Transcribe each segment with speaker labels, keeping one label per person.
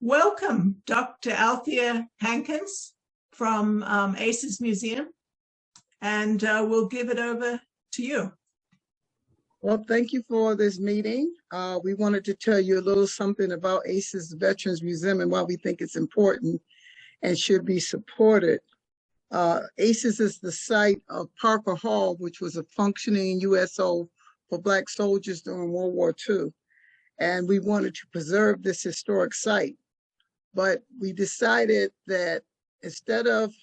Speaker 1: Welcome, Dr. Althea Hankins from ACES Museum, and we'll give it over to you.
Speaker 2: Well, thank you for this meeting. We wanted to tell you a little something about ACES Veterans Museum and why we think it's important and should be supported. ACES is the site of Parker Hall, which was a functioning USO for Black soldiers during World War II. And we wanted to preserve this historic site. But we decided that instead of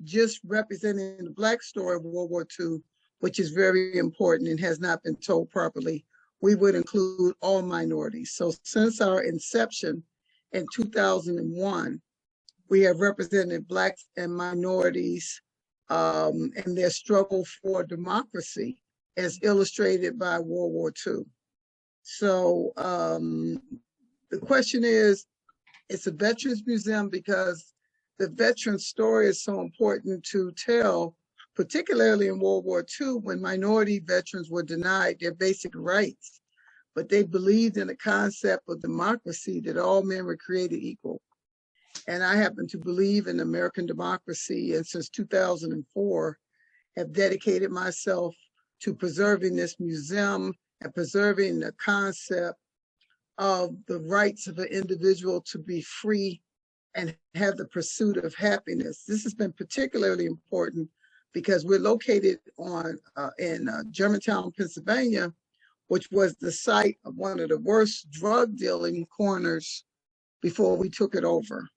Speaker 2: just representing the Black story of World War II, which is very important and has not been told properly, we would include all minorities. So since our inception in 2001, we have represented Blacks and minorities in their struggle for democracy as illustrated by World War II. So the question is, it's a veterans museum because the veteran story is so important to tell, particularly in World War II when minority veterans were denied their basic rights, but they believed in the concept of democracy, that all men were created equal. And I happen to believe in American democracy, and since 2004 have dedicated myself to preserving this museum and preserving the concept of the rights of an individual to be free and have the pursuit of happiness. This has been particularly important because we're located in Germantown, Pennsylvania, which was the site of one of the worst drug dealing corners before we took it over.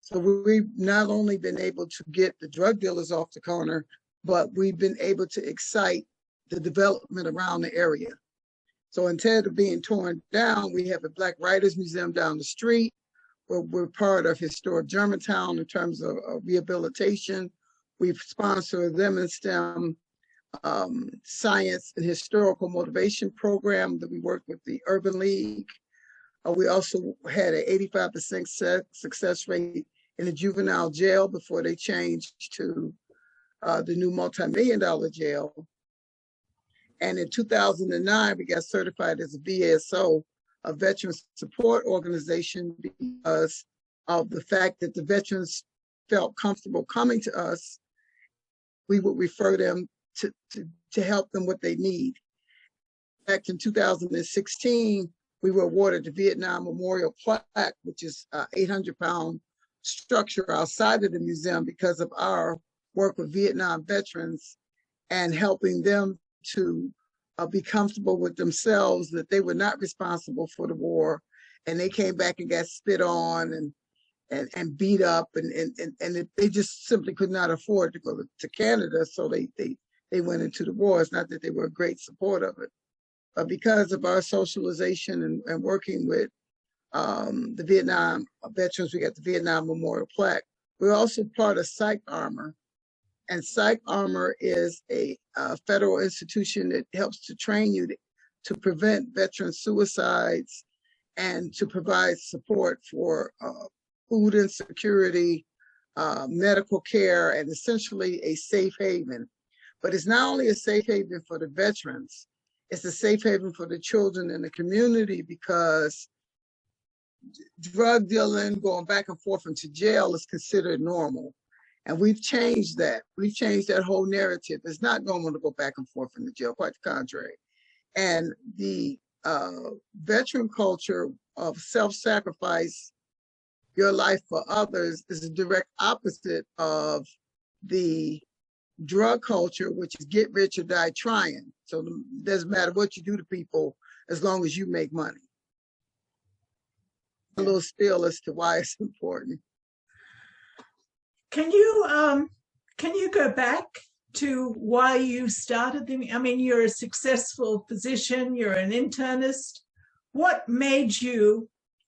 Speaker 2: So we've not only been able to get the drug dealers off the corner, but we've been able to excite the development around the area. So instead of being torn down, we have a Black Writers Museum down the street, where we're part of Historic Germantown in terms of rehabilitation. We've sponsored them in STEM science and historical motivation program that we work with the Urban League. We also had an 85% success rate in the juvenile jail before they changed to the new multi-million-dollar jail. And in 2009, we got certified as a VSO, a veteran support organization, because of the fact that the veterans felt comfortable coming to us. We would refer them to help them what they need. Back in 2016, we were awarded the Vietnam Memorial Plaque, which is an 800-pound structure outside of the museum because of our work with Vietnam veterans and helping them to be comfortable with themselves, that they were not responsible for the war, and they came back and got spit on and beat up, and they just simply could not afford to go to Canada, so they went into the war. It's not that they were a great support of it, but because of our socialization and working with the Vietnam veterans, we got the Vietnam Memorial Plaque. We're also part of Psych Armor. And Psych Armor is a federal institution that helps to train you to prevent veteran suicides and to provide support for food insecurity, medical care, and essentially a safe haven. But it's not only a safe haven for the veterans, it's a safe haven for the children in the community, because drug dealing, going back and forth into jail, is considered normal. And we've changed that. We've changed that whole narrative. It's not normal to go back and forth in the jail, quite the contrary. And the veteran culture of self-sacrifice, your life for others, is a direct opposite of the drug culture, which is get rich or die trying. So it doesn't matter what you do to people as long as you make money. A little spiel as to why it's important.
Speaker 1: Can you go back to why you started the? I mean, you're a successful physician, you're an internist. What made you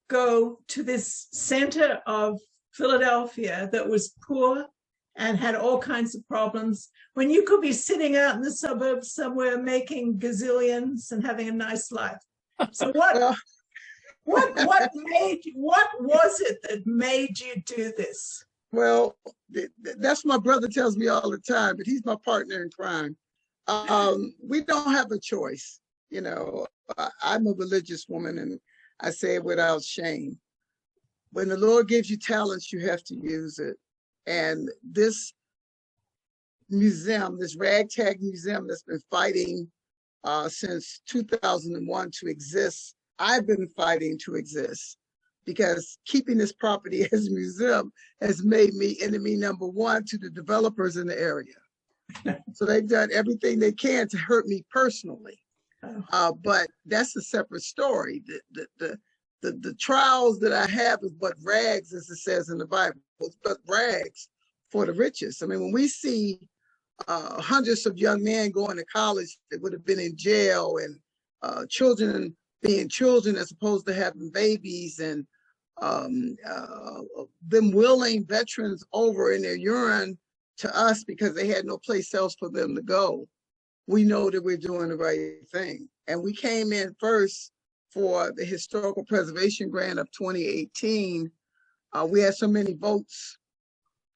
Speaker 1: go to this center of Philadelphia that was poor and had all kinds of problems, when you could be sitting out in the suburbs somewhere making gazillions and having a nice life? So what was it that made you do this?
Speaker 2: Well, that's what my brother tells me all the time, but he's my partner in crime. We don't have a choice. You know, I'm a religious woman, and I say it without shame. when the Lord gives you talents, you have to use it. And this museum, this ragtag museum that's been fighting since 2001 to exist, I've been fighting to exist, because keeping this property as a museum has made me enemy number one to the developers in the area. So they've done everything they can to hurt me personally. But that's a separate story. The trials that I have is but rags, as it says in the Bible. It's but rags for the richest. I mean, when we see hundreds of young men going to college that would have been in jail, and children being children as opposed to having babies, and them willing veterans over in their urine to us because they had no place else for them to go, we know that we're doing the right thing. And we came in first for the Historical Preservation Grant of 2018. We had so many votes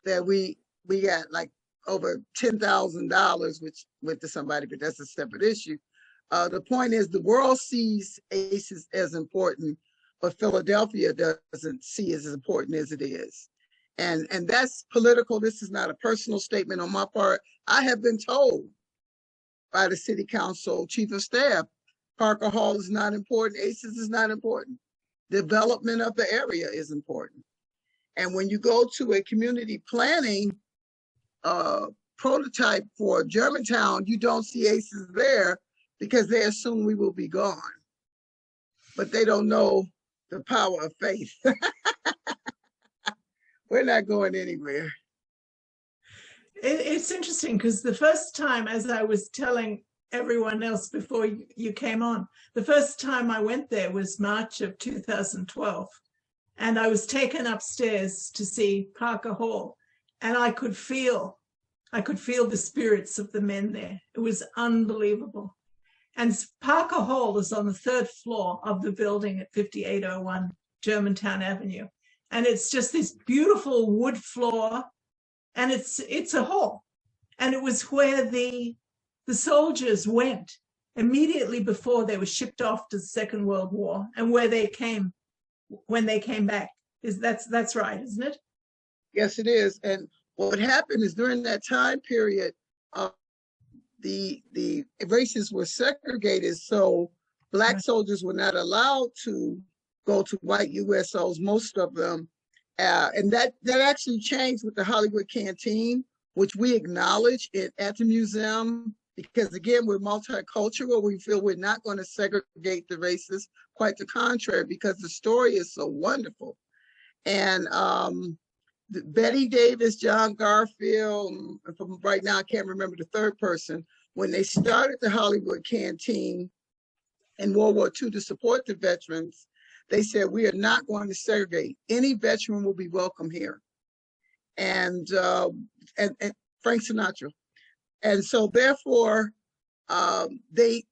Speaker 2: that we got like over $10,000, which went to somebody, but that's a separate issue. The point is, the world sees ACES as important, but Philadelphia doesn't see it as important as it is. And that's political. This is not a personal statement on my part. I have been told by the city council chief of staff, Parker Hall is not important, ACES is not important. Development of the area is important. And when you go to a community planning prototype for Germantown, you don't see ACES there because they assume we will be gone. But they don't know the power of faith. We're not going anywhere.
Speaker 1: It's interesting because the first time, as I was telling everyone else before you came on, the first time I went there was March of 2012. And I was taken upstairs to see Parker Hall, and I could feel the spirits of the men there. It was unbelievable. And Parker Hall is on the 3rd floor of the building at 5801 Germantown Avenue. And it's just this beautiful wood floor, and it's a hall. And it was where the soldiers went immediately before they were shipped off to the Second World War, and where they came when they came back. That's right, isn't it?
Speaker 2: Yes, it is. And what happened is, during that time period, the races were segregated, so Black soldiers were not allowed to go to white USOs, most of them. And that actually changed with the Hollywood Canteen, which we acknowledge at the museum, because again, we're multicultural. We feel we're not going to segregate the races, quite the contrary, because the story is so wonderful. And Betty Davis, John Garfield, from right now, I can't remember the third person, when they started the Hollywood Canteen in World War II to support the veterans, they said, we are not going to segregate. Any veteran will be welcome here. And Frank Sinatra. And so therefore, they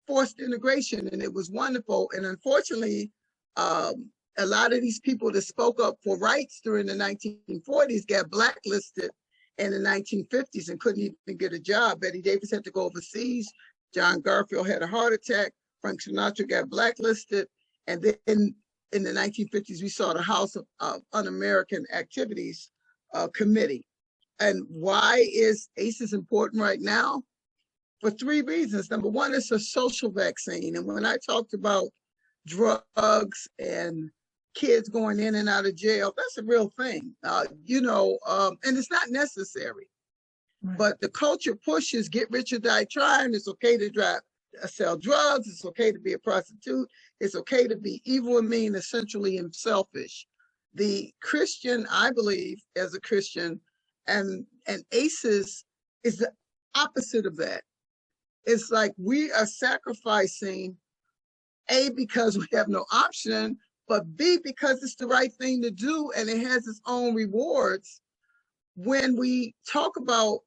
Speaker 2: forced integration, and it was wonderful. And unfortunately, a lot of these people that spoke up for rights during the 1940s got blacklisted in the 1950s and couldn't even get a job. Betty Davis had to go overseas. John Garfield had a heart attack. Frank Sinatra got blacklisted. And then in the 1950s, we saw the House of Un-American Activities Committee. And why is ACES important right now? For 3 reasons. Number one, it's a social vaccine. And when I talked about drugs and kids going in and out of jail, that's a real thing, and it's not necessary. Right. But the culture pushes get rich or die trying. It's okay to sell drugs. It's okay to be a prostitute. It's okay to be evil and mean, essentially, and selfish. The Christian, I believe, as a Christian, and ACES is the opposite of that. It's like we are sacrificing, A, because we have no option, but B, because it's the right thing to do and it has its own rewards. When we talk about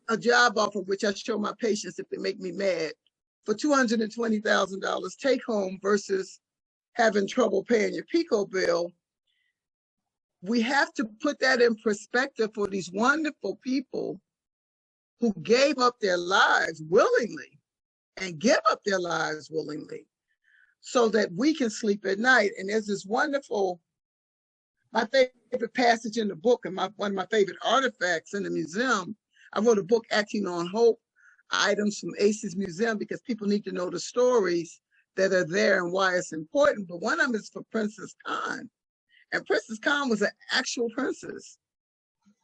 Speaker 2: a job offer, which I show my patients if they make me mad, for $220,000 take home versus having trouble paying your PICO bill, we have to put that in perspective for these wonderful people who gave up their lives willingly and give up their lives willingly. so that we can sleep at night. And there's this wonderful, my favorite passage in the book and one of my favorite artifacts in the museum. I wrote a book, Acting on Hope, items from ACES Museum, because people need to know the stories that are there and why it's important. But one of them is for Princess Khan. And Princess Khan was an actual princess.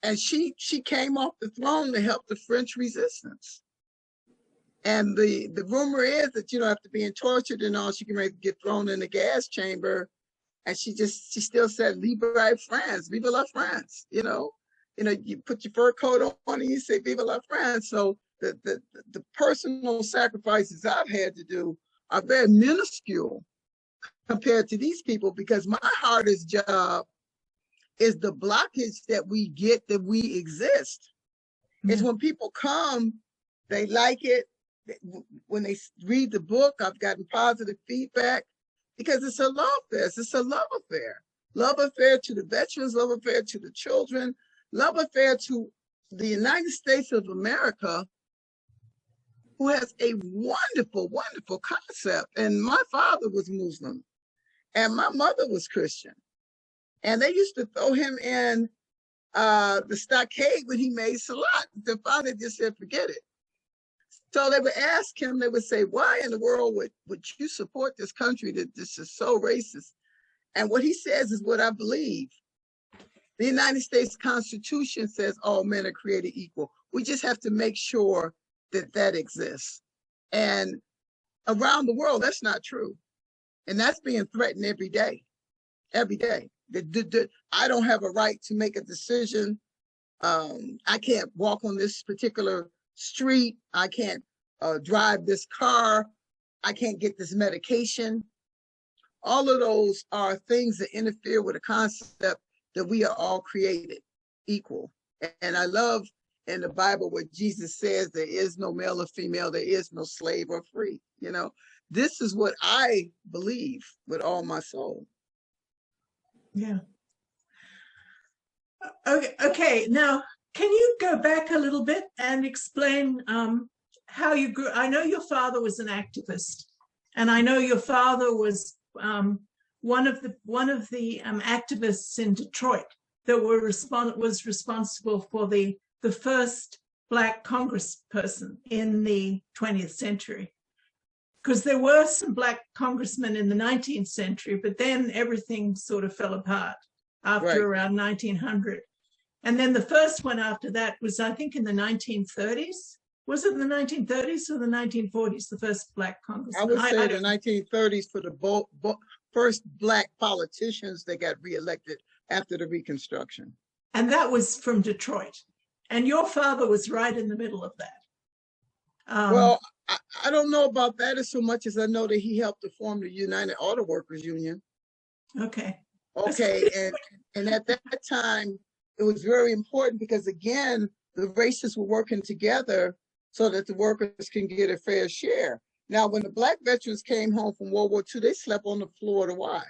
Speaker 2: And she came off the throne to help the French resistance. And the rumor is that, after being tortured and all, she can get thrown in the gas chamber. And she still said, Libre France, Vive la France, you put your fur coat on and you say, Vive la France. So the personal sacrifices I've had to do are very minuscule compared to these people, because my hardest job is the blockage that we get that we exist. Mm-hmm. It's when people come, they like it. When they read the book, I've gotten positive feedback, because it's a love fest. It's a love affair. Love affair to the veterans, love affair to the children, love affair to the United States of America, who has a wonderful, wonderful concept. And my father was Muslim and my mother was Christian. And they used to throw him in the stockade when he made salat. The father just said, forget it. So they would ask him, they would say, why in the world would you support this country that this is so racist? And what he says is what I believe. The United States Constitution says all men are created equal. We just have to make sure that that exists. And around the world, that's not true. And that's being threatened every day, every day. I don't have a right to make a decision. I can't walk on this particular street. I can't drive this car. I can't get this medication. All of those are things that interfere with a concept that we are all created equal. And I love in the Bible where Jesus says there is no male or female, there is no slave or free. This is what I believe with all my soul.
Speaker 1: Yeah. Okay. Now, can you go back a little bit and explain how you grew? I know your father was an activist, and I know your father was one of the activists in Detroit that was responsible for the first Black congressperson in the 20th century. Because there were some Black congressmen in the 19th century, but then everything sort of fell apart after around 1900. And then the first one after that was, I think, in the 1930s. Was it in the 1930s or the 1940s, the first Black congressman?
Speaker 2: I would say the 1930s for the first Black politicians that got reelected after the Reconstruction.
Speaker 1: And that was from Detroit. And your father was right in the middle of that.
Speaker 2: Well, I don't know about that as so much as I know that he helped to form the United Auto Workers Union.
Speaker 1: Okay.
Speaker 2: And at that time, it was very important because, again, the racists were working together so that the workers can get a fair share. Now, when the Black veterans came home from World War II, they slept on the floor to why?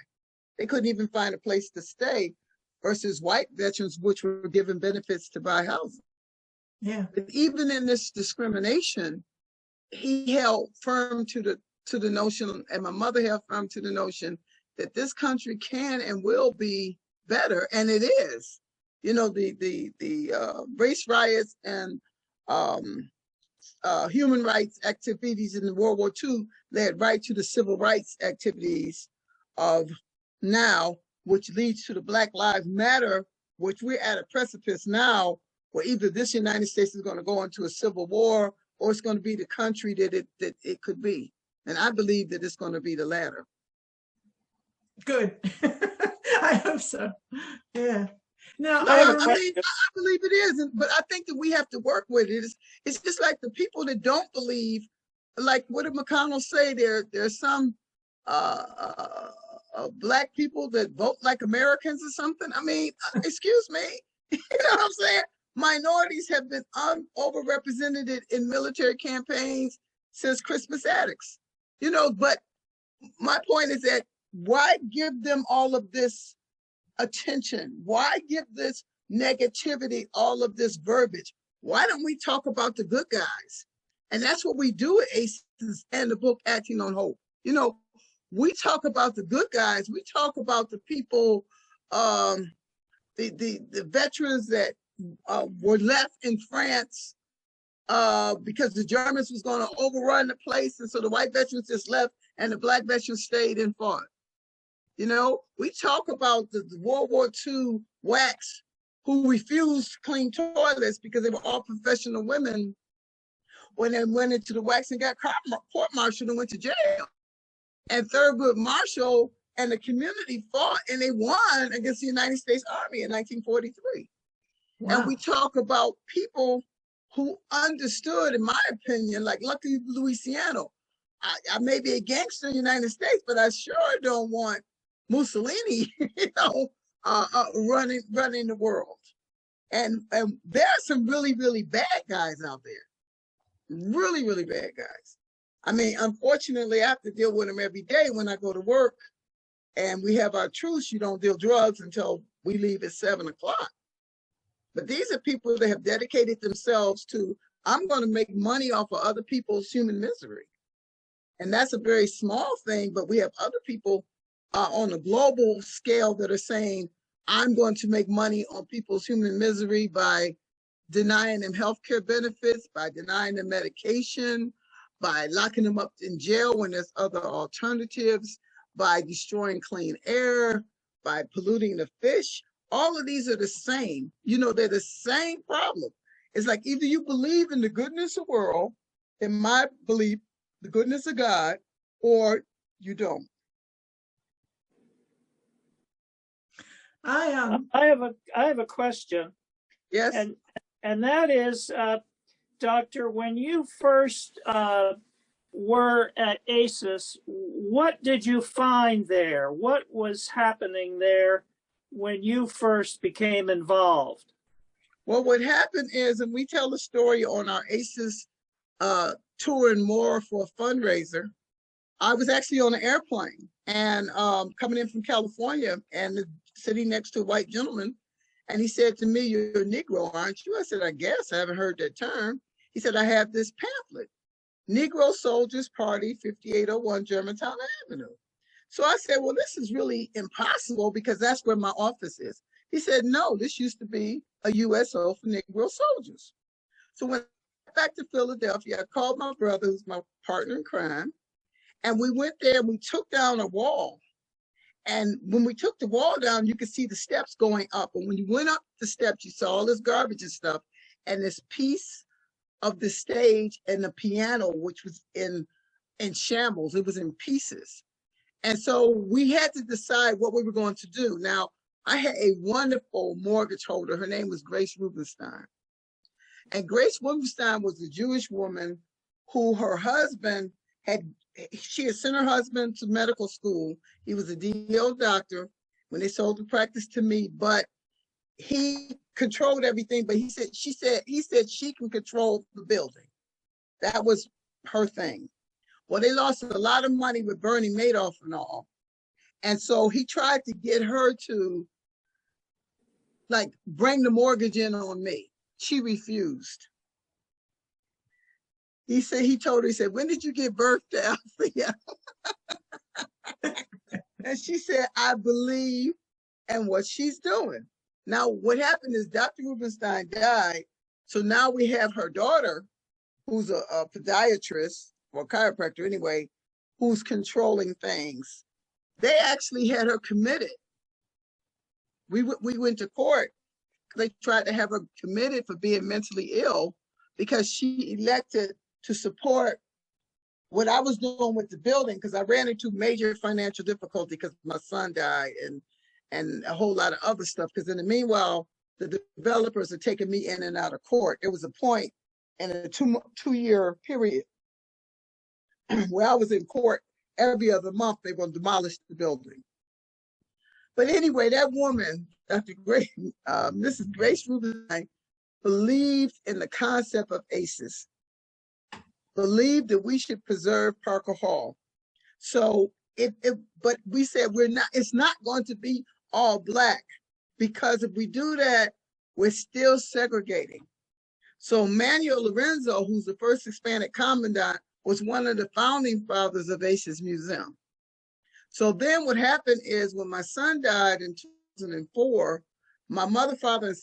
Speaker 2: They couldn't even find a place to stay, versus white veterans, which were given benefits to buy housing.
Speaker 1: Yeah.
Speaker 2: But even in this discrimination, he held firm to the notion, and my mother held firm to the notion that this country can and will be better, and it is. The race riots and human rights activities in World War II led right to the civil rights activities of now, which leads to the Black Lives Matter, which we're at a precipice now where either this United States is going to go into a civil war or it's going to be the country that it could be. And I believe that it's going to be the latter.
Speaker 1: Good. I hope so. Yeah. Now,
Speaker 2: I believe it is, but I think that we have to work with it. It's just like the people that don't believe, like what did McConnell say? There's some Black people that vote like Americans or something. I mean, excuse me. You know what I'm saying? Minorities have been overrepresented in military campaigns since Crispus Attucks. But my point is that why give them all of this attention? Why give this negativity all of this verbiage? Why don't we talk about the good guys? And that's what we do at ACES and the book Acting on Hope. we talk about the good guys. We talk about the people, the veterans that were left in France because the Germans was going to overrun the place, and so the white veterans just left, and the black veterans stayed and fought. You know, we talk about the World War II WACs who refused to clean toilets because they were all professional women when they went into the WACs and got court-martialed and went to jail. And Thurgood Marshall and the community fought, and they won against the United States Army in 1943. Wow. And we talk about people who understood, in my opinion, like Lucky Louisiano. I may be a gangster in the United States, but I sure don't want Mussolini, you know, running the world. And there are some really, really bad guys out there. Really, really bad guys. I mean, unfortunately, I have to deal with them every day when I go to work, and we have our truce. You don't deal drugs until we leave at 7 o'clock. But these are people that have dedicated themselves to, I'm going to make money off of other people's human misery. And that's a very small thing, but we have other people on a global scale that are saying, I'm going to make money on people's human misery by denying them healthcare benefits, by denying them medication, by locking them up in jail when there's other alternatives, by destroying clean air, by polluting the fish. All of these are the same. You know, they're the same problem. It's like either you believe in the goodness of the world, in my belief, the goodness of God, or you don't.
Speaker 3: I have a question.
Speaker 2: Yes.
Speaker 3: And that is, Doctor, when you first were at ACES, what did you find there? What was happening there when you first became involved?
Speaker 2: Well, what happened is, and we tell the story on our ACES tour and more for a fundraiser, I was actually on an airplane and coming in from California and sitting next to a white gentleman. And he said to me, "You're a Negro, aren't you?" I said, "I guess. I haven't heard that term." He said, "I have this pamphlet, Negro Soldiers Party, 5801 Germantown Avenue." So I said, "Well, this is really impossible because that's where my office is." He said, "No, this used to be a USO for Negro soldiers." So when I went back to Philadelphia, I called my brother, who's my partner in crime, and we went there and we took down a wall. And when we took the wall down, you could see the steps going up. And when you went up the steps, you saw all this garbage and stuff, and this piece of the stage and the piano, which was in shambles. It was in pieces. And so we had to decide what we were going to do. Now, I had a wonderful mortgage holder. Her name was Grace Rubenstein. And Grace Rubenstein was a Jewish woman who her husband she had sent her husband to medical school. He was a DO doctor when they sold the practice to me, but he controlled everything. But he said she can control the building. That was her thing. Well, they lost a lot of money with Bernie Madoff and all. And so he tried to get her to like bring the mortgage in on me. She refused. He told her, "When did you give birth to Althea?" And she said, "I believe in what she's doing." Now, what happened is Dr. Rubenstein died. So now we have her daughter, who's a podiatrist or chiropractor anyway, who's controlling things. They actually had her committed. We went to court. They tried to have her committed for being mentally ill because she elected to support what I was doing with the building, because I ran into major financial difficulty because my son died and a whole lot of other stuff. Because in the meanwhile, the developers are taking me in and out of court. There was a point in a two-year period where I was in court every other month. They were going to demolish the building. But anyway, that woman, Dr. Grace, Mrs. Grace Rubenstein, believed in the concept of ACES, believed that we should preserve Parker Hall. So but we said it's not going to be all Black, because if we do that, we're still segregating. So Manuel Lorenzo, who's the first Hispanic commandant, was one of the founding fathers of ACES Museum. So then what happened is when my son died in 2004, my mother, father, and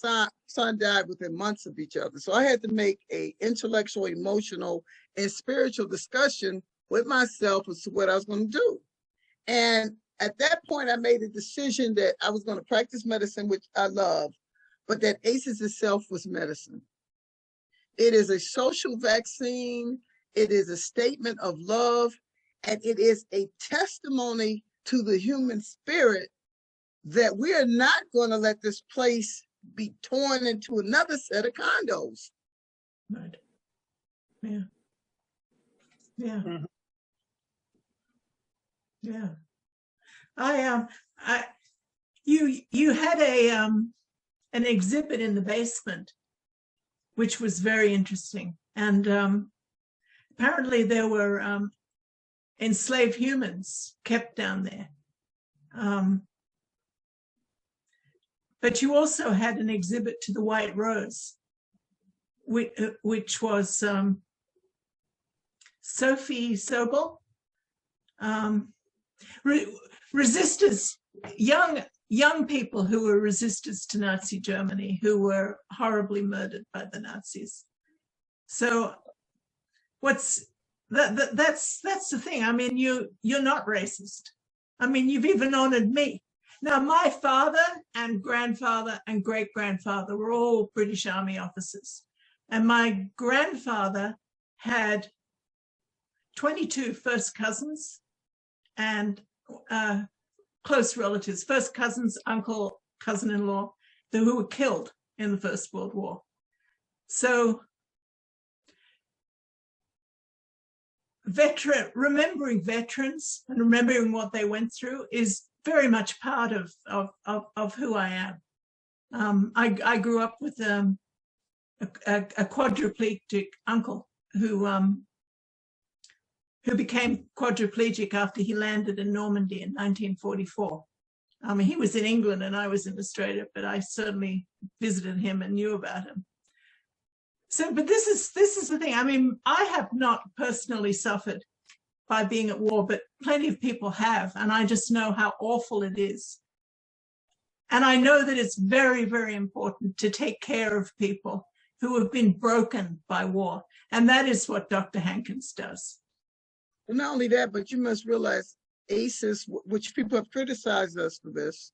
Speaker 2: son died within months of each other. So I had to make a intellectual, emotional, and spiritual discussion with myself as to what I was going to do. And at that point, I made a decision that I was going to practice medicine, which I love, but that ACEs itself was medicine. It is a social vaccine. It is a statement of love, and it is a testimony to the human spirit that we are not going to let this place be torn into another set of condos.
Speaker 1: Right. Yeah. Yeah.
Speaker 3: Mhm.
Speaker 1: Yeah. You had an exhibit in the basement, which was very interesting. And apparently there were enslaved humans kept down there. But you also had an exhibit to the White Rose, which was Sophie Sobel, resistors, young people who were resistors to Nazi Germany, who were horribly murdered by the Nazis. So that's the thing. I mean, you're not racist. I mean, you've even honored me. Now, my father and grandfather and great-grandfather were all British Army officers. And my grandfather had 22 first cousins and close relatives, first cousins, uncle, cousin-in-law, who were killed in the First World War. So remembering veterans and remembering what they went through is very much part of who I am. I grew up with a quadriplegic uncle who became quadriplegic after he landed in Normandy in 1944. He was in England and I was in Australia, but I certainly visited him and knew about him. So, but this is the thing. I mean, I have not personally suffered by being at war, but plenty of people have, and I just know how awful it is. And I know that it's very, very important to take care of people who have been broken by war, and that is what Dr. Hankins does.
Speaker 2: Well, not only that, but you must realize ACEs, which people have criticized us for this,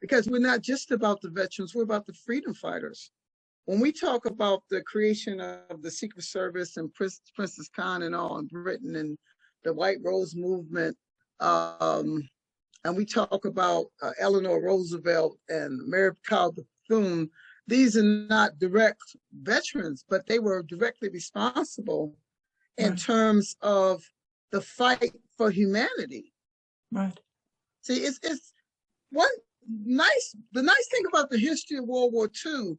Speaker 2: because we're not just about the veterans, we're about the freedom fighters. When we talk about the creation of the Secret Service and Princess Khan and all in Britain and the White Rose movement, and we talk about Eleanor Roosevelt and Mary Kyle Bethune, these are not direct veterans, but they were directly responsible in terms of the fight for humanity.
Speaker 1: Right.
Speaker 2: See, it's the nice thing about the history of World War II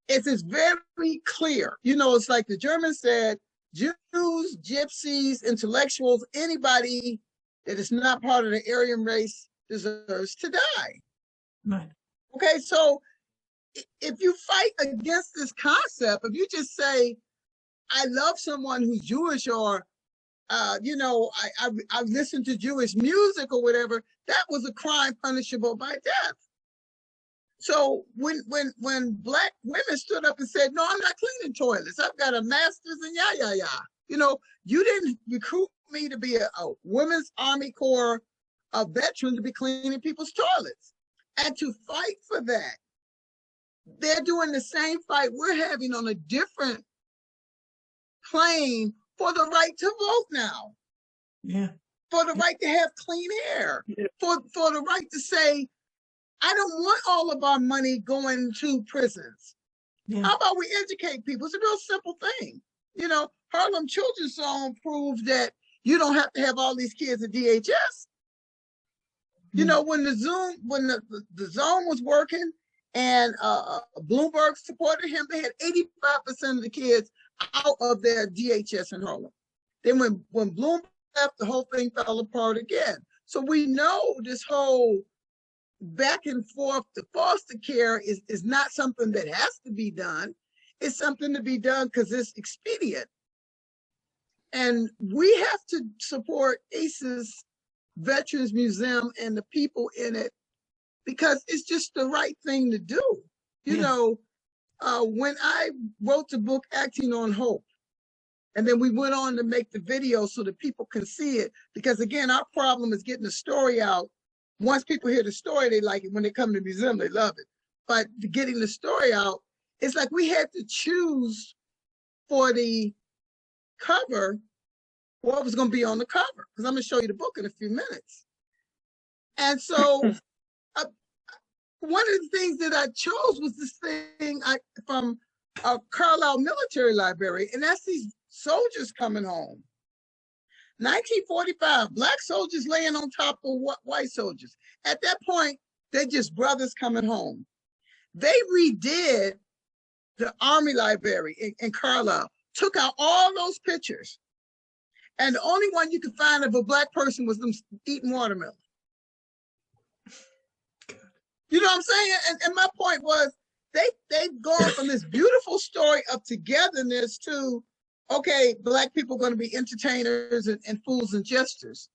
Speaker 2: is it's very clear. You know, it's like the Germans said, Jews, gypsies, intellectuals, anybody that is not part of the Aryan race deserves to die.
Speaker 1: Right.
Speaker 2: Okay, so if you fight against this concept, if you just say, I love someone who's Jewish, or you know, I listen to Jewish music or whatever, that was a crime punishable by death. So when Black women stood up and said, no, I'm not cleaning toilets, I've got a master's in you know, you didn't recruit me to be a Women's Army Corps veteran to be cleaning people's toilets. And to fight for that, they're doing the same fight we're having on a different plane for the right to vote now.
Speaker 1: Yeah.
Speaker 2: For the right to have clean air.
Speaker 3: Yeah.
Speaker 2: For the right to say, I don't want all of our money going to prisons.
Speaker 1: Yeah.
Speaker 2: How about we educate people? It's a real simple thing. You know, Harlem Children's Zone proved that you don't have to have all these kids at DHS. You know, when the zone was working and Bloomberg supported him, they had 85% of the kids out of their DHS in Harlem. Then when Bloomberg left, the whole thing fell apart again. So we know this whole back and forth to foster care is not something that has to be done. It's something to be done because it's expedient. And we have to support ACEs Veterans Museum and the people in it because it's just the right thing to do. You know, when I wrote the book Acting on Hope, and then we went on to make the video so that people can see it, because again, our problem is getting the story out. Once people hear the story, they like it. When they come to the museum, they love it. But getting the story out, it's like we had to choose for the cover what was going to be on the cover, because I'm going to show you the book in a few minutes. And so one of the things that I chose was this thing from a Carlisle Military Library, and that's these soldiers coming home. 1945, Black soldiers laying on top of white soldiers. At that point, they're just brothers coming home. They redid the Army Library in Carlisle, took out all those pictures, and the only one you could find of a Black person was them eating watermelon. You know what I'm saying? And my point was, they've gone from this beautiful story of togetherness to, okay, Black people are going to be entertainers and fools and jesters.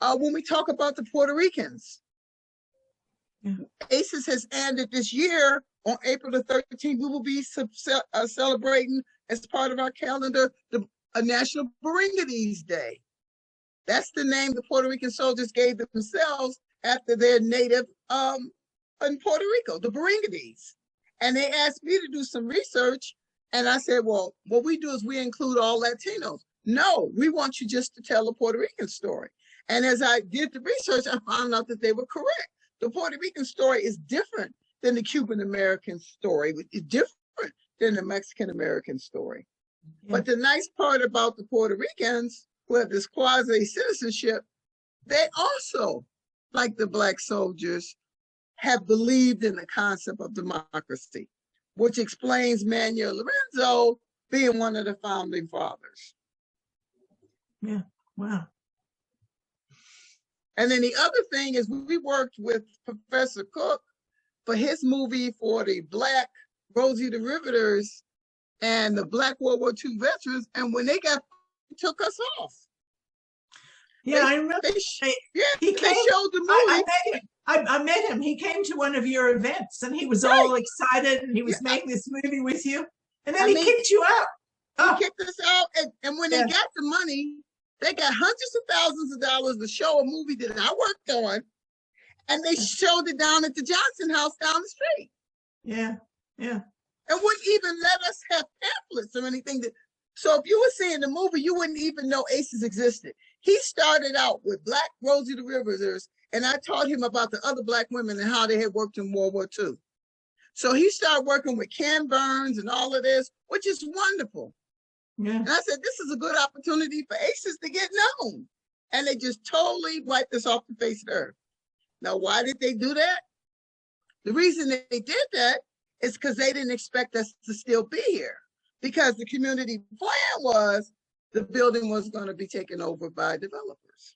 Speaker 2: When we talk about the Puerto Ricans, ACES has ended this year on April the 13th. We will be celebrating as part of our calendar a National Baringadis Day. That's the name the Puerto Rican soldiers gave themselves after their native in Puerto Rico, the Baringadis. And they asked me to do some research, and I said, well, what we do is we include all Latinos. No, we want you just to tell a Puerto Rican story. And as I did the research, I found out that they were correct. The Puerto Rican story is different than the Cuban American story. It's different than the Mexican American story. But the nice part about the Puerto Ricans who have this quasi-citizenship, they also, like the Black soldiers, have believed in the concept of democracy, which explains Manuel Lorenzo being one of the founding fathers.
Speaker 1: Yeah, wow.
Speaker 2: And then the other thing is we worked with Professor Cook for his movie for the Black Rosie the Riveters and the Black World War II veterans, and when they took us off.
Speaker 1: Yeah, I remember.
Speaker 2: They showed the movie.
Speaker 1: I met him. He came to one of your events, and he was all excited, and he was making this movie with you. And then he kicked you out.
Speaker 2: He kicked us out, and when they got the money, they got hundreds of thousands of dollars to show a movie that I worked on, and they showed it down at the Johnson House down the street.
Speaker 1: Yeah, yeah.
Speaker 2: And wouldn't even let us have pamphlets or anything. So if you were seeing the movie, you wouldn't even know ACES existed. He started out with Black Rosie the Riveters, and I taught him about the other Black women and how they had worked in World War II. So he started working with Ken Burns and all of this, which is wonderful. Yeah. And I said, this is a good opportunity for ACES to get known. And they just totally wiped us off the face of the earth. Now, why did they do that? The reason that they did that is because they didn't expect us to still be here. Because the community plan was the building was going to be taken over by developers.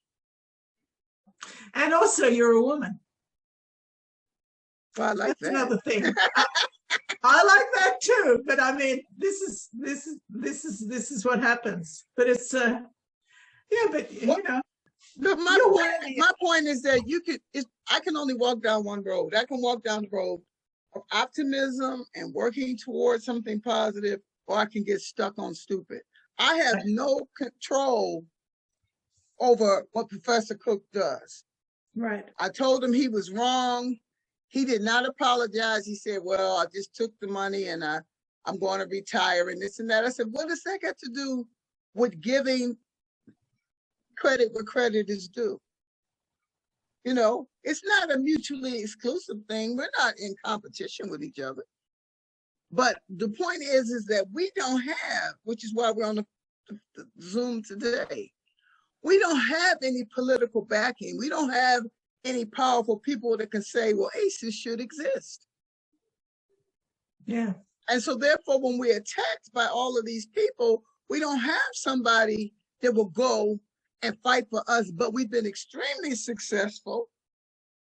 Speaker 1: And also, you're a woman.
Speaker 2: Well, I like
Speaker 1: That's
Speaker 2: that.
Speaker 1: another thing. I like that too. But I mean, this is what happens. But it's yeah. But you know.
Speaker 2: But my point is that I can only walk down one road. I can walk down the road of optimism and working towards something positive, or I can get stuck on stupid. I have no control over what Professor Cook does.
Speaker 1: Right.
Speaker 2: I told him he was wrong. He did not apologize. He said, well, I just took the money and I'm going to retire and this and that. I said, what does that got to do with giving credit where credit is due? You know, it's not a mutually exclusive thing. We're not in competition with each other. But the point is that we don't have, which is why we're on the Zoom today, we don't have any political backing. We don't have any powerful people that can say, well, ACES should exist.
Speaker 1: Yeah.
Speaker 2: And so therefore, when we're attacked by all of these people, we don't have somebody that will go and fight for us, but we've been extremely successful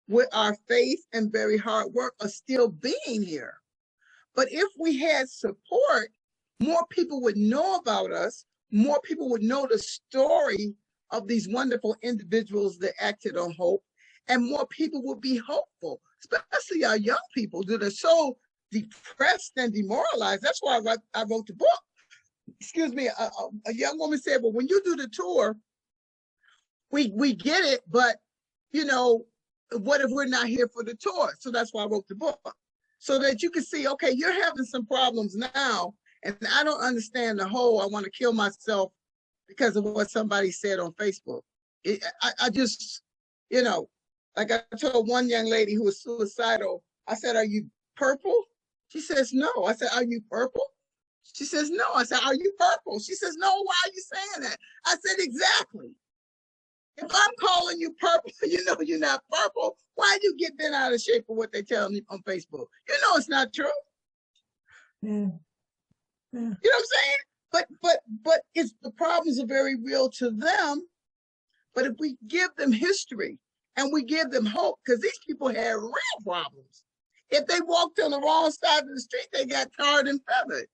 Speaker 2: with our faith and very hard work of still being here. But if we had support, more people would know about us, more people would know the story of these wonderful individuals that acted on hope, and more people would be hopeful, especially our young people that are so depressed and demoralized. That's why I wrote the book. Excuse me, a young woman said, well, when you do the tour, we get it, but you know, what if we're not here for the tour? So that's why I wrote the book, so that you can see, okay, you're having some problems now, and I don't understand the whole I want to kill myself because of what somebody said on Facebook. I just, you know, like I told one young lady who was suicidal, I said, are you purple? She says, no. I said, are you purple? She says, no. I said, are you purple? She says, no. Why are you saying that? I said, exactly. If I'm calling you purple, you know you're not purple. Why you get bent out of shape for what they tell me on Facebook? You know it's not true.
Speaker 1: Yeah. Yeah.
Speaker 2: You know what I'm saying? But it's the problems are very real to them. But if we give them history and we give them hope, because these people had real problems. If they walked on the wrong side of the street, they got tarred and feathered.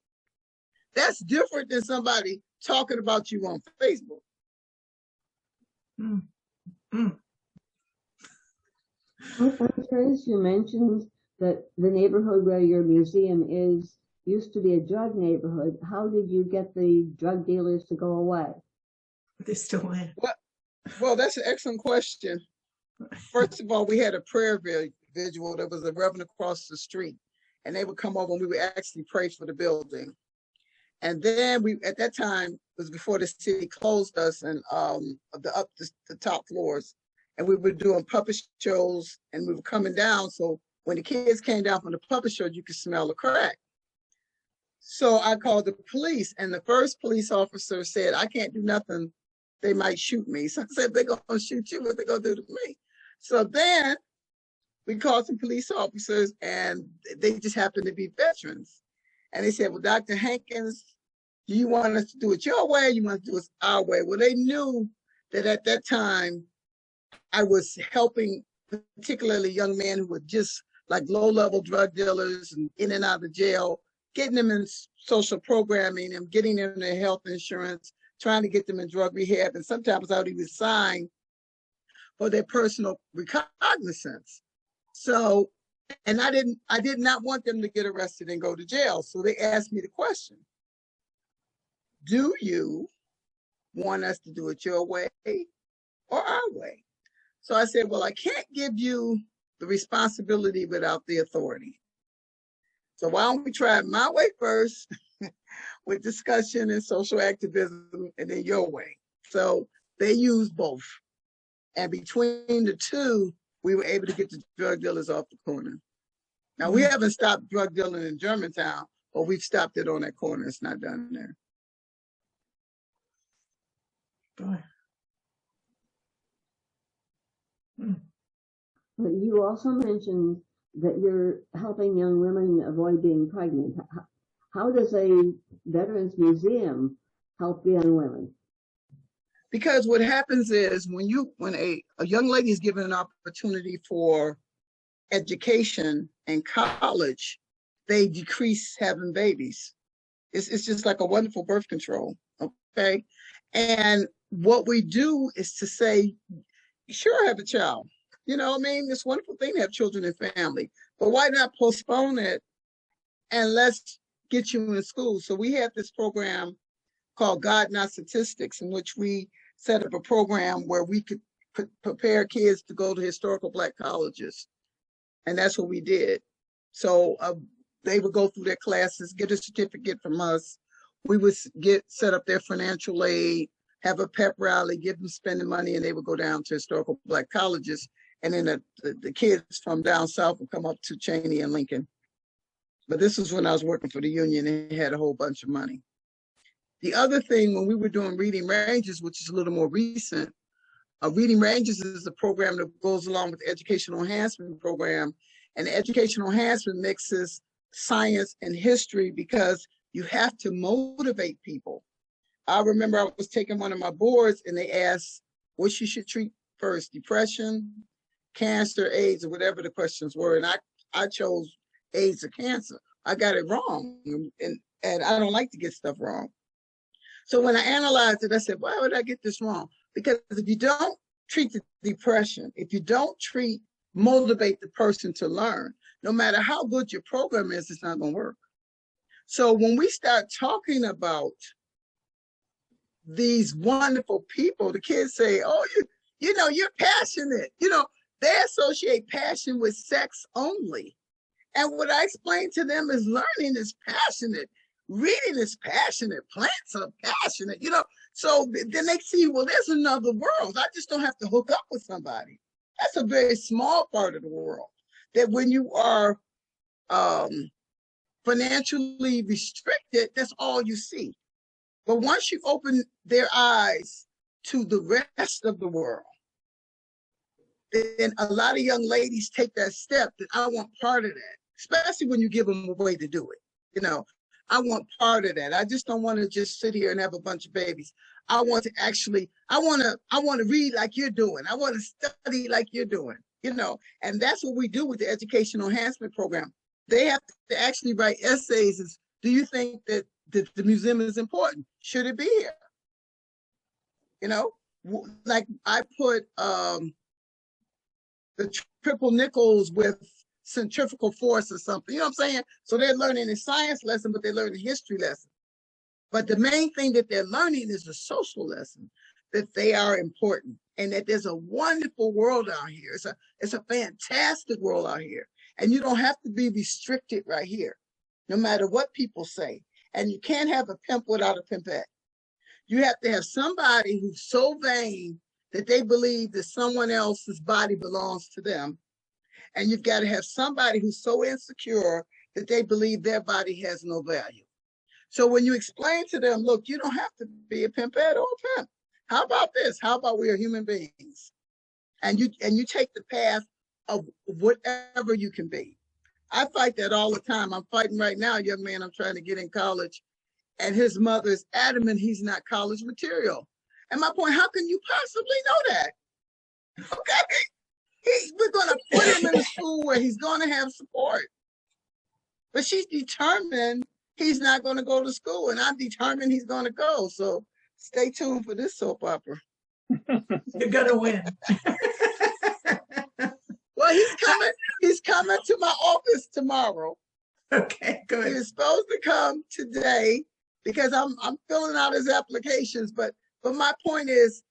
Speaker 2: That's different than somebody talking about you on Facebook.
Speaker 1: Mm. Mm.
Speaker 4: Trace, you mentioned that the neighborhood where your museum is used to be a drug neighborhood. How did you get the drug dealers to go away?
Speaker 1: They're still there.
Speaker 2: Well, that's an excellent question. First of all, we had a prayer vigil. There was a reverend across the street, and they would come over and we would actually pray for the building. And then at that time, it was before the city closed us and the top floors, and we were doing puppet shows, and we were coming down. So when the kids came down from the puppet show, you could smell the crack. So I called the police, and the first police officer said, I can't do nothing. They might shoot me. So I said, they're going to shoot you. What they going to do to me? So then we called some police officers, and they just happened to be veterans. And they said, well, Dr. Hankins, do you want us to do it your way? Or you want to do it our way? Well, they knew that at that time, I was helping particularly young men who were just like low-level drug dealers and in and out of jail, getting them in social programming and getting them their health insurance, trying to get them in drug rehab. And sometimes I would even sign for their personal recognizance. So, and I did not want them to get arrested and go to jail. So they asked me the question, do you want us to do it your way or our way? So I said, well, I can't give you the responsibility without the authority. So why don't we try it my way first with discussion and social activism, and then your way. So they used both. And between the two, we were able to get the drug dealers off the corner. Now, we haven't stopped drug dealing in Germantown, but we've stopped it on that corner. It's not done there.
Speaker 1: Boy. Mm.
Speaker 4: But you also mentioned that you're helping young women avoid being pregnant. How does a Veterans Museum help young women?
Speaker 2: Because what happens is when a young lady is given an opportunity for education and college, they decrease having babies. It's just like a wonderful birth control, okay? And what we do is to say, sure, have a child. You know what I mean? It's a wonderful thing to have children and family, but why not postpone it and let's get you in school? So we have this program called God Not Statistics, in which we set up a program where we could prepare kids to go to historical Black colleges. And that's what we did. So they would go through their classes, get a certificate from us. We would set up their financial aid, have a pep rally, give them spending money, and they would go down to historical Black colleges. And then the kids from down south would come up to Cheney and Lincoln. But this was when I was working for the union and had a whole bunch of money. The other thing, when we were doing Reading Ranges, which is a little more recent, Reading Ranges is a program that goes along with the Educational Enhancement Program. And the Educational Enhancement mixes science and history because you have to motivate people. I remember I was taking one of my boards and they asked what you should treat first, depression, cancer, AIDS, or whatever the questions were. And I chose AIDS or cancer. I got it wrong. And I don't like to get stuff wrong. So when I analyzed it, I said, why would I get this wrong? Because if you don't treat the depression, if you don't motivate the person to learn, no matter how good your program is, it's not going to work. So when we start talking about these wonderful people, the kids say, oh, you know, you're passionate. You know, they associate passion with sex only. And what I explain to them is learning is passionate. Reading is passionate. Plants are passionate, you know. So then they see, well, there's another world. I just don't have to hook up with somebody. That's a very small part of the world. That when you are financially restricted, that's all you see. But once you open their eyes to the rest of the world, then a lot of young ladies take that step that I want part of that, especially when you give them a way to do it. You know, I want part of that. I just don't want to just sit here and have a bunch of babies. I want to actually, I want to read like you're doing. I want to study like you're doing, you know, and that's what we do with the Educational Enhancement Program. They have to actually write essays. Is, do you think that the museum is important? Should it be here? You know, like I put the triple nickels with centrifugal force or something, you know what I'm saying? So they're learning a science lesson, but they're learning a history lesson. But the main thing that they're learning is a social lesson, that they are important and that there's a wonderful world out here. It's a fantastic world out here. And you don't have to be restricted right here, no matter what people say. And you can't have a pimp without a pimpette. You have to have somebody who's so vain that they believe that someone else's body belongs to them. And you've got to have somebody who's so insecure that they believe their body has no value. So when you explain to them, look, you don't have to be a pimpette or a pimp. How about this? How about we are human beings? And you take the path of whatever you can be. I fight that all the time. I'm fighting right now, a young man I'm trying to get in college, and his mother is adamant he's not college material. And my point, how can you possibly know that? Okay, we're going to put him in a school where he's going to have support. But she's determined he's not going to go to school, and I'm determined he's going to go. So stay tuned for this soap opera.
Speaker 1: You're going to win.
Speaker 2: Well, he's coming to my office tomorrow.
Speaker 1: Okay, good.
Speaker 2: He was supposed to come today because I'm filling out his applications. But my point is,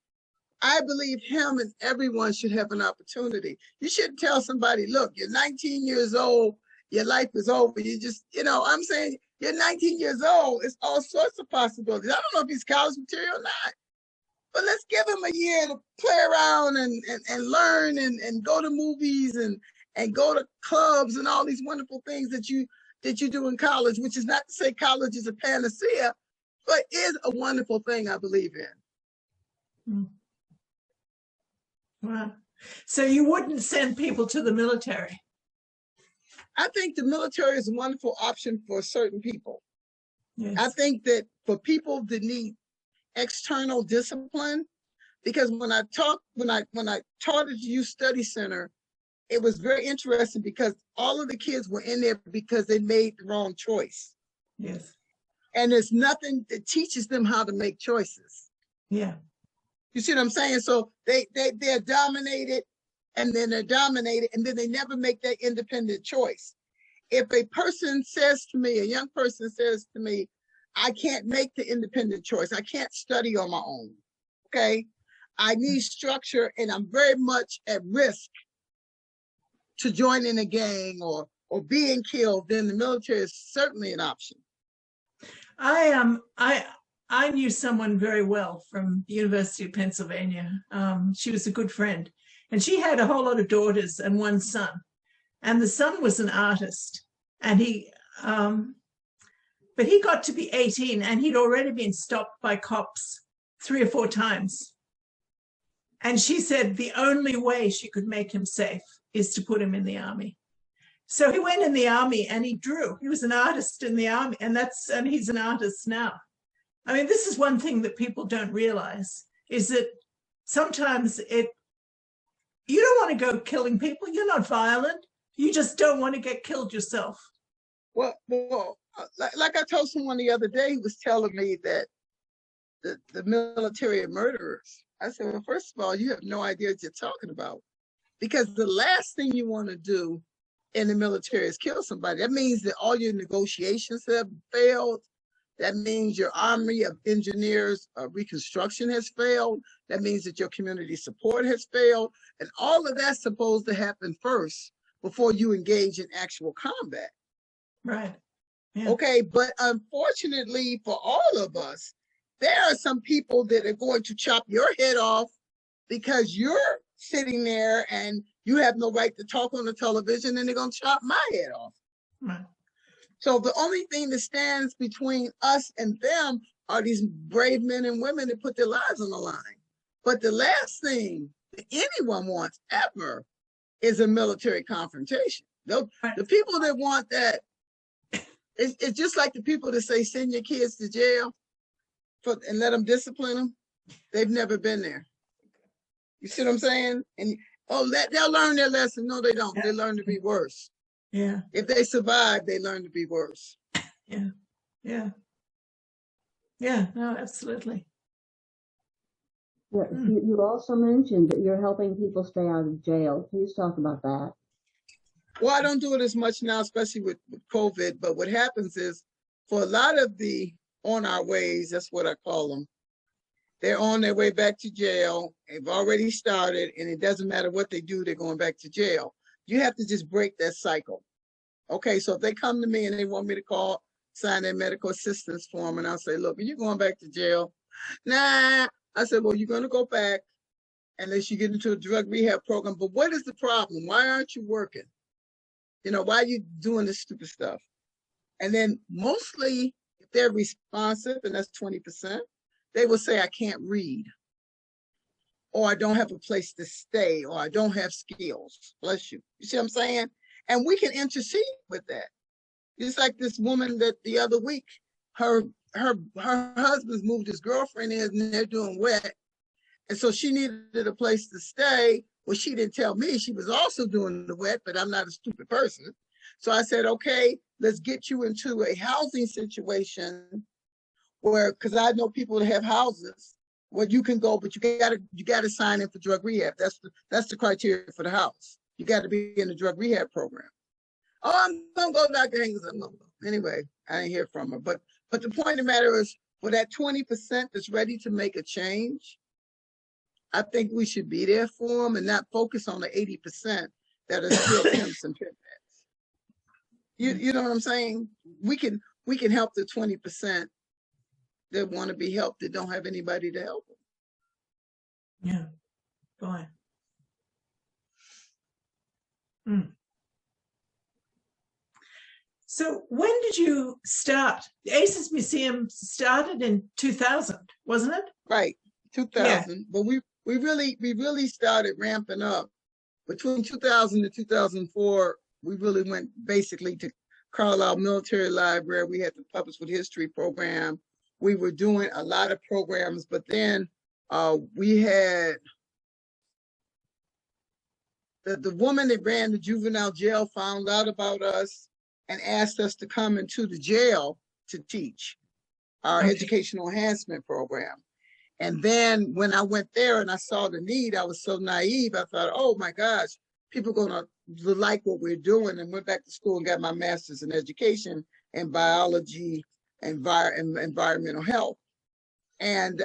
Speaker 2: I believe him and everyone should have an opportunity. You shouldn't tell somebody, look, you're 19 years old, your life is over. You just, you know, I'm saying you're 19 years old. It's all sorts of possibilities. I don't know if he's college material or not. But let's give him a year to play around and learn and go to movies and go to clubs and all these wonderful things that you do in college, which is not to say college is a panacea, but is a wonderful thing, I believe in.
Speaker 1: Wow. So you wouldn't send people to the military?
Speaker 2: I think the military is a wonderful option for certain people.
Speaker 1: Yes.
Speaker 2: I think that for people that need external discipline, because when I taught at the Youth Study Center, it was very interesting because all of the kids were in there because they made the wrong choice.
Speaker 1: Yes.
Speaker 2: And there's nothing that teaches them how to make choices.
Speaker 1: Yeah.
Speaker 2: You see what I'm saying? So they're dominated, and then they're dominated, and then they never make that independent choice. If a person says to me, a young person says to me, I can't make the independent choice. I can't study on my own, okay? I need structure, and I'm very much at risk to joining a gang or being killed, then the military is certainly an option.
Speaker 1: I knew someone very well from the University of Pennsylvania. She was a good friend, and she had a whole lot of daughters and one son, and the son was an artist, and but he got to be 18 and he'd already been stopped by cops 3 or 4 times. And she said the only way she could make him safe is to put him in the army. So he went in the army and he drew. He was an artist in the army, and he's an artist now. I mean, this is one thing that people don't realize, is that sometimes you don't want to go killing people. You're not violent. You just don't want to get killed yourself.
Speaker 2: Well, like I told someone the other day, he was telling me that the military are murderers. I said, well, first of all, you have no idea what you're talking about. Because the last thing you want to do in the military is kill somebody. That means that all your negotiations have failed. That means your army of engineers reconstruction has failed. That means that your community support has failed. And all of that's supposed to happen first before you engage in actual combat.
Speaker 1: Right. Yeah.
Speaker 2: Okay, but unfortunately for all of us, there are some people that are going to chop your head off because you're sitting there and you have no right to talk on the television, and they're going to chop my head off.
Speaker 1: Right.
Speaker 2: So the only thing that stands between us and them are these brave men and women that put their lives on the line. But the last thing that anyone wants ever is a military confrontation. The people that want that, it's just like the people that say send your kids to jail and let them discipline them. They've never been there. You see what I'm saying? And they'll learn their lesson. No, they don't. They learn to be worse.
Speaker 1: Yeah.
Speaker 2: If they survive, they learn to be worse.
Speaker 1: Yeah. Yeah. Yeah. No, absolutely.
Speaker 4: Yeah, you also mentioned that you're helping people stay out of jail. Please talk about that.
Speaker 2: Well, I don't do it as much now, especially with COVID. But what happens is, for a lot of the on our ways, that's what I call them, they're on their way back to jail. They've already started, and it doesn't matter what they do, they're going back to jail. You have to just break that cycle. Okay, so if they come to me and they want me to sign their medical assistance form, and I'll say, look, are you going back to jail? Nah. I said, well, you're going to go back unless you get into a drug rehab program. But what is the problem? Why aren't you working? You know, why are you doing this stupid stuff? And then mostly, if they're responsive, and that's 20%, they will say, I can't read, or I don't have a place to stay, or I don't have skills. Bless you. You see what I'm saying? And we can intercede with that. It's like this woman that the other week, her husband's moved his girlfriend in, and they're doing wet. And so she needed a place to stay. Well, she didn't tell me she was also doing the wet, but I'm not a stupid person. So I said, okay, let's get you into a housing situation where, because I know people that have houses where you can go, but you gotta sign in for drug rehab. That's the criteria for the house. You got to be in the drug rehab program. Oh, I'm gonna go, Dr. Haynes. I'm gonna go. Anyway, I didn't hear from her. But the point of the matter is, for that 20% that's ready to make a change, I think we should be there for them and not focus on the 80% that are still pimps and pimpets. You know what I'm saying? We can help the 20% that want to be helped, that don't have anybody to help them.
Speaker 1: Yeah. Boy. Mm. So when did you start? The ACES Museum started in 2000, wasn't it?
Speaker 2: Right, 2000. Yeah. But we really started ramping up between 2000 and 2004. We really went basically to Carlisle Military Library. We had the Puppets with History program. We were doing a lot of programs, but then we had the woman that ran the juvenile jail found out about us and asked us to come into the jail to teach our educational enhancement program. And then when I went there and I saw the need, I was so naive. I thought, oh my gosh, people are gonna like what we're doing, and went back to school and got my master's in education and biology and environmental health. And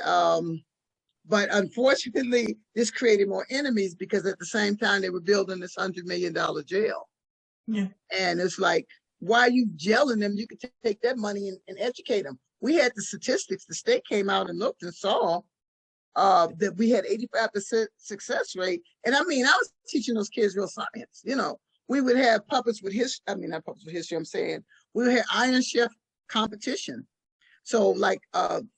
Speaker 2: but unfortunately, this created more enemies, because at the same time they were building this $100 million jail.
Speaker 1: Yeah.
Speaker 2: And it's like, why are you jailing them? You could take that money and educate them. We had the statistics. The state came out and looked and saw that we had 85% success rate. And I mean, I was teaching those kids real science. You know, we would have puppets with history. I mean, not puppets with history. I'm saying we would have Iron Chef competition. So like,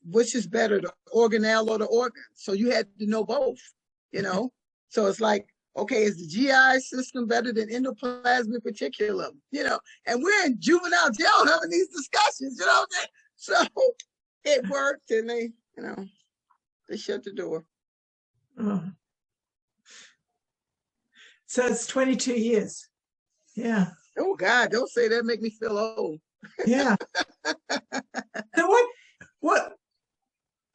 Speaker 2: which is better, the organelle or the organ? So you had to know both, you know? So it's like, okay, is the GI system better than endoplasmic reticulum? You know, and we're in juvenile jail having these discussions, you know what I'm saying? So it worked, and they, you know, they shut the door.
Speaker 1: Oh. So it's 22 years. Yeah.
Speaker 2: Oh God, don't say that, make me feel old.
Speaker 1: Yeah. So what,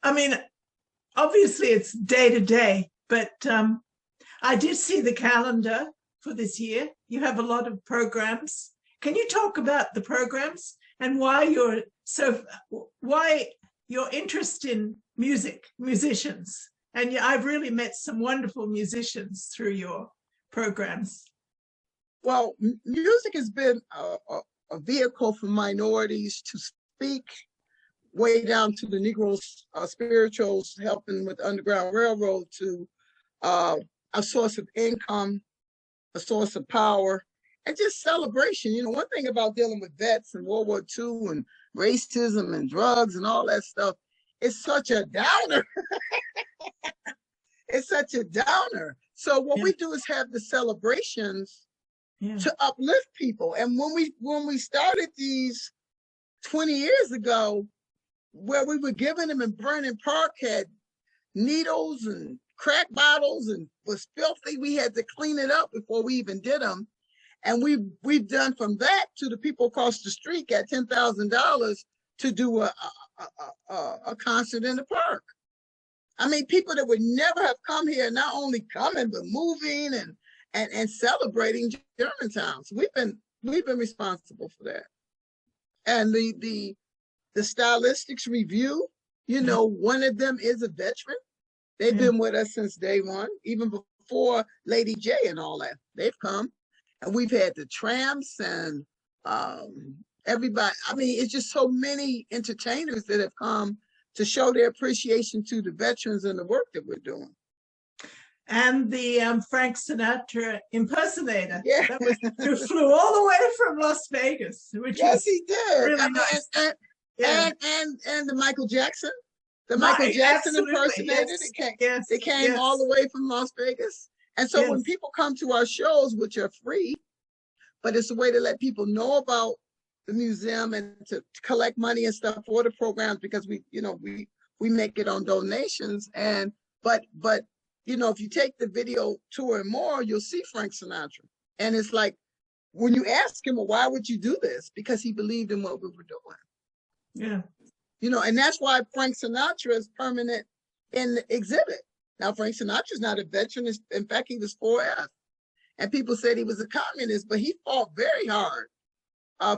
Speaker 1: I mean, obviously it's day to day, but I did see the calendar for this year. You have a lot of programs. Can you talk about the programs and why your interest in musicians? And I've really met some wonderful musicians through your programs.
Speaker 2: Well, music has been a vehicle for minorities to speak way down to the Negroes, spirituals, helping with Underground Railroad, to a source of income, a source of power, and just celebration. You know, one thing about dealing with vets and World War II and racism and drugs and all that stuff, it's such a downer. It's such a downer. So what we do is have the celebrations to uplift people. And when we started these 20 years ago, where we were giving them in Vernon Park had needles and crack bottles and was filthy, we had to clean it up before we even did them. And we've done from that to the people across the street got $10,000 to do a concert in the park. I mean, people that would never have come here, not only coming, but moving and celebrating Germantown. So we've been responsible for that. And the Stylistics Review, you know, one of them is a veteran. They've been with us since day one, even before Lady J and all that. They've come. And we've had the Tramps and everybody. I mean, it's just so many entertainers that have come to show their appreciation to the veterans and the work that we're doing.
Speaker 1: And the Frank Sinatra impersonator.
Speaker 2: Yeah.
Speaker 1: Who flew all the way from Las Vegas, which
Speaker 2: yes, he did.
Speaker 1: Really nice.
Speaker 2: And the Michael Jackson. The Michael Jackson impersonator. They came all the way from Las Vegas. And so when people come to our shows, which are free, but it's a way to let people know about the museum and to collect money and stuff for the programs, because we make it on donations. And but you know, if you take the video tour and more, you'll see Frank Sinatra. And it's like, when you ask him, well, why would you do this? Because he believed in what we were doing.
Speaker 1: Yeah.
Speaker 2: You know, and that's why Frank Sinatra is permanent in the exhibit. Now, Frank Sinatra's not a veteran. In fact, he was 4F. And people said he was a communist, but he fought very hard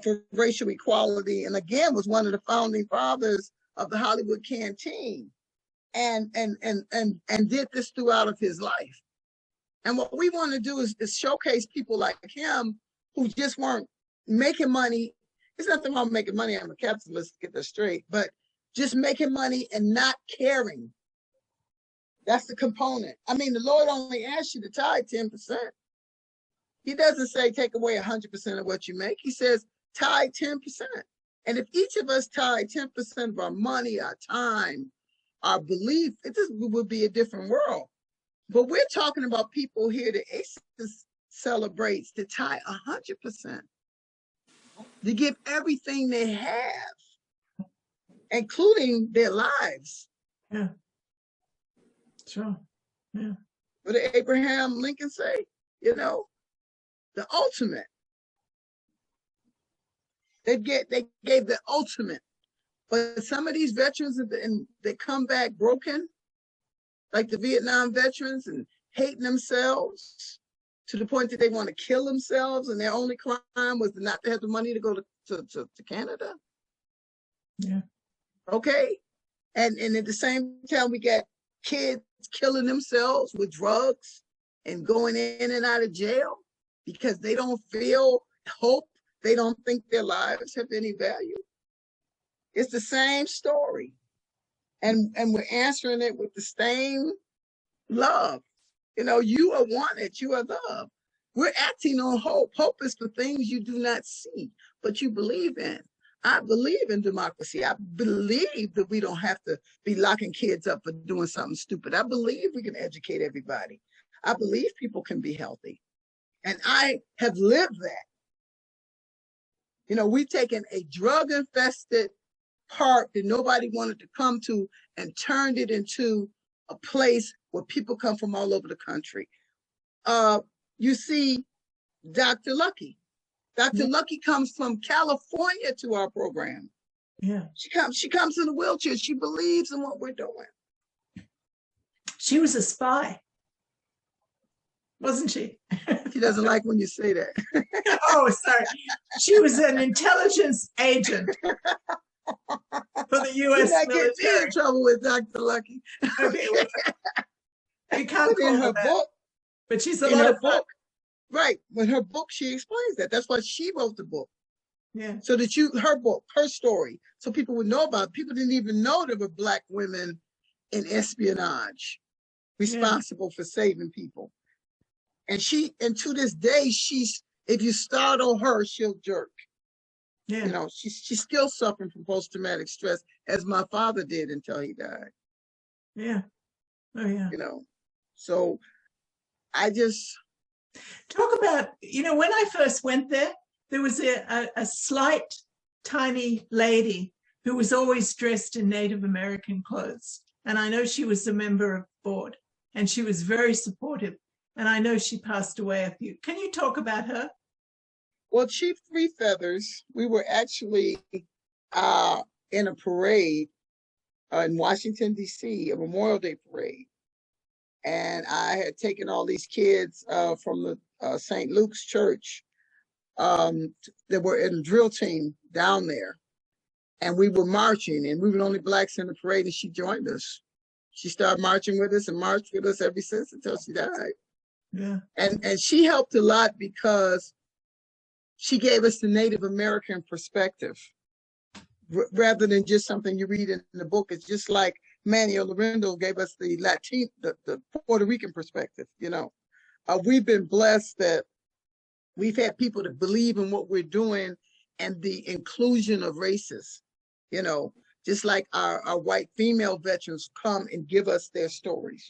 Speaker 2: for racial equality. And again, was one of the founding fathers of the Hollywood Canteen, and did this throughout of his life. And what we want to do is showcase people like him who just weren't making money. There's nothing wrong with making money. I'm a capitalist, get that straight, but just making money and not caring. That's the component. I mean, the Lord only asks you to tithe 10%. He doesn't say take away 100% of what you make. He says tithe 10%. And if each of us tithe 10% of our money, our time, our belief, would be a different world. But we're talking about people here that ACES celebrates to tithe 100%. To give everything they have, including their lives.
Speaker 1: Yeah. Sure. Yeah.
Speaker 2: What did Abraham Lincoln say? You know, the ultimate. They gave the ultimate. But some of these veterans, they come back broken, like the Vietnam veterans, and hating themselves to the point that they want to kill themselves, and their only crime was not to have the money to go to Canada.
Speaker 1: Yeah.
Speaker 2: Okay. And at the same time, we got kids killing themselves with drugs and going in and out of jail because they don't feel hope. They don't think their lives have any value. It's the same story. And we're answering it with the same love. You know, you are wanted, you are loved. We're acting on hope. Hope is for things you do not see, but you believe in. I believe in democracy. I believe that we don't have to be locking kids up for doing something stupid. I believe we can educate everybody. I believe people can be healthy. And I have lived that. You know, we've taken a drug-infested park that nobody wanted to come to and turned it into a place where people come from all over the country. You see Dr. Lucky. Dr. Lucky comes from California to our program.
Speaker 1: Yeah.
Speaker 2: She comes in a wheelchair. She believes in what we're doing.
Speaker 1: She was a spy, wasn't she?
Speaker 2: She doesn't like when you say that.
Speaker 1: Oh, sorry. She was an intelligence agent for the
Speaker 2: You're
Speaker 1: U.S.
Speaker 2: not getting me
Speaker 1: military.
Speaker 2: in trouble with Dr. Lucky.
Speaker 1: Okay, well, you can't
Speaker 2: But in
Speaker 1: call
Speaker 2: her
Speaker 1: her that,
Speaker 2: book,
Speaker 1: but she's a
Speaker 2: in
Speaker 1: lot
Speaker 2: her
Speaker 1: of fun.
Speaker 2: book, right? But her book, she explains that. That's why she wrote the book.
Speaker 1: Yeah,
Speaker 2: So that her book, her story, so people would know about it. People didn't even know there were Black women in espionage responsible for saving people. And to this day, if you startle her, she'll jerk.
Speaker 1: yeah,
Speaker 2: You know, she's still suffering from post-traumatic stress, as my father did until he died.
Speaker 1: yeah. Oh, yeah.
Speaker 2: You know, so I just
Speaker 1: Talk about, when I first went there, there was a slight, tiny lady who was always dressed in Native American clothes. And I know she was a member of the board, and she was very supportive. And I know she passed away a few. Can you talk about her?
Speaker 2: Well, Chief Three Feathers, we were actually in a parade in Washington, D.C., a Memorial Day parade. And I had taken all these kids from the St. Luke's Church that were in a drill team down there. And we were marching, and we were the only Blacks in the parade, and she joined us. She started marching with us and marched with us ever since until she died.
Speaker 1: Yeah.
Speaker 2: And she helped a lot because she gave us the Native American perspective rather than just something you read in the book. It's just like Manuel Lorendo gave us the Puerto Rican perspective. We've been blessed that we've had people that believe in what we're doing and the inclusion of races, just like our white female veterans come and give us their stories,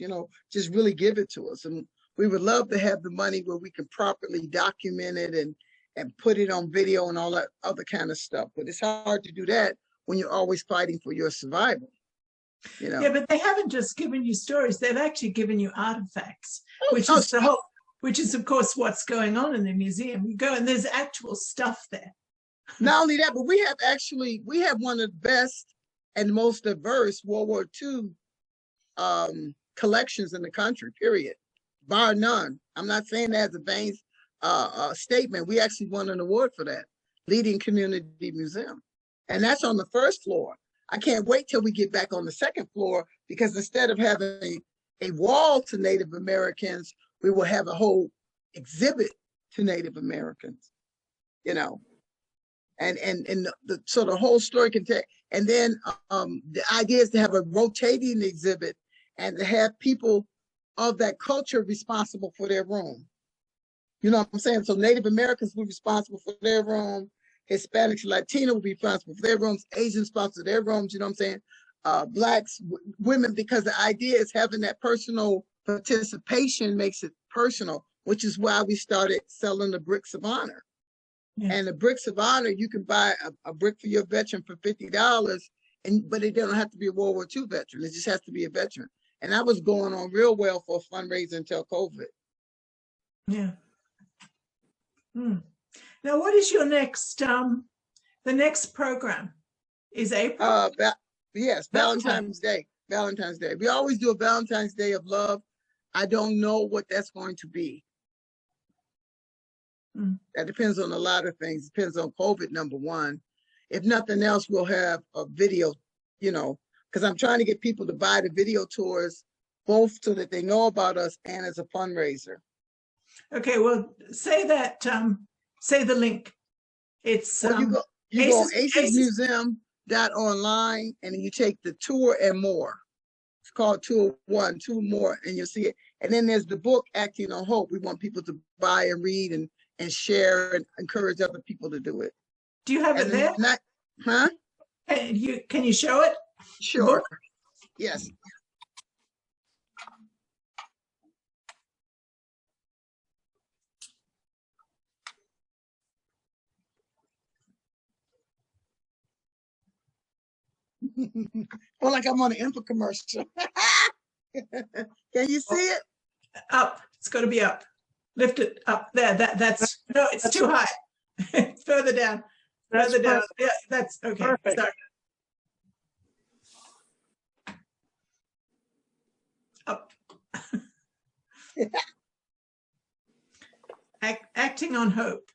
Speaker 2: just really give it to us. And we would love to have the money where we can properly document it and put it on video and all that other kind of stuff. But it's hard to do that when you're always fighting for your survival.
Speaker 1: Yeah, but they haven't just given you stories; they've actually given you artifacts, which is of course what's going on in the museum. You go and there's actual stuff there.
Speaker 2: Not only that, but we have one of the best and most diverse World War II collections in the country, period, bar none. I'm not saying that as a vain statement. We actually won an award for that, leading community museum. And that's on the first floor. I can't wait till we get back on the second floor, because instead of having a wall to Native Americans, we will have a whole exhibit to Native Americans, and so the whole story can take. And then the idea is to have a rotating exhibit and to have people of that culture responsible for their room. You know what I'm saying? So Native Americans will be responsible for their room. Hispanics, Latino will be responsible for their rooms. Asians responsible for their rooms. You know what I'm saying? Blacks, women, because the idea is having that personal participation makes it personal, which is why we started selling the bricks of honor. Yeah. And the bricks of honor, you can buy a brick for your veteran for $50, but it don't have to be a World War II veteran. It just has to be a veteran. And that was going on real well for a fundraiser until COVID.
Speaker 1: Yeah. Now, what is your next, the next program is April?
Speaker 2: Yes, Valentine's Day. Valentine's Day. We always do a Valentine's Day of love. I don't know what that's going to be. That depends on a lot of things. Depends on COVID, number one. If nothing else, we'll have a video, because I'm trying to get people to buy the video tours, both so that they know about us and as a fundraiser.
Speaker 1: Okay, well, say that, say the link. It's
Speaker 2: you go acesmuseum.online, and then you take the tour and more. It's called Tour 1, 2 more, and you'll see it. And then there's the book, Acting on Hope. We want people to buy and read and share and encourage other people to do it.
Speaker 1: Do you have it there?
Speaker 2: Huh?
Speaker 1: Can you show it?
Speaker 2: Sure. Yes. Well, like I'm on an infomercial. Can you see it?
Speaker 1: Up. It's got to be up. Lift it up. There. That's no. It's too high. Further down. Further down. Yeah, that's okay.
Speaker 3: Perfect.
Speaker 1: Sorry. Up. Acting on Hope.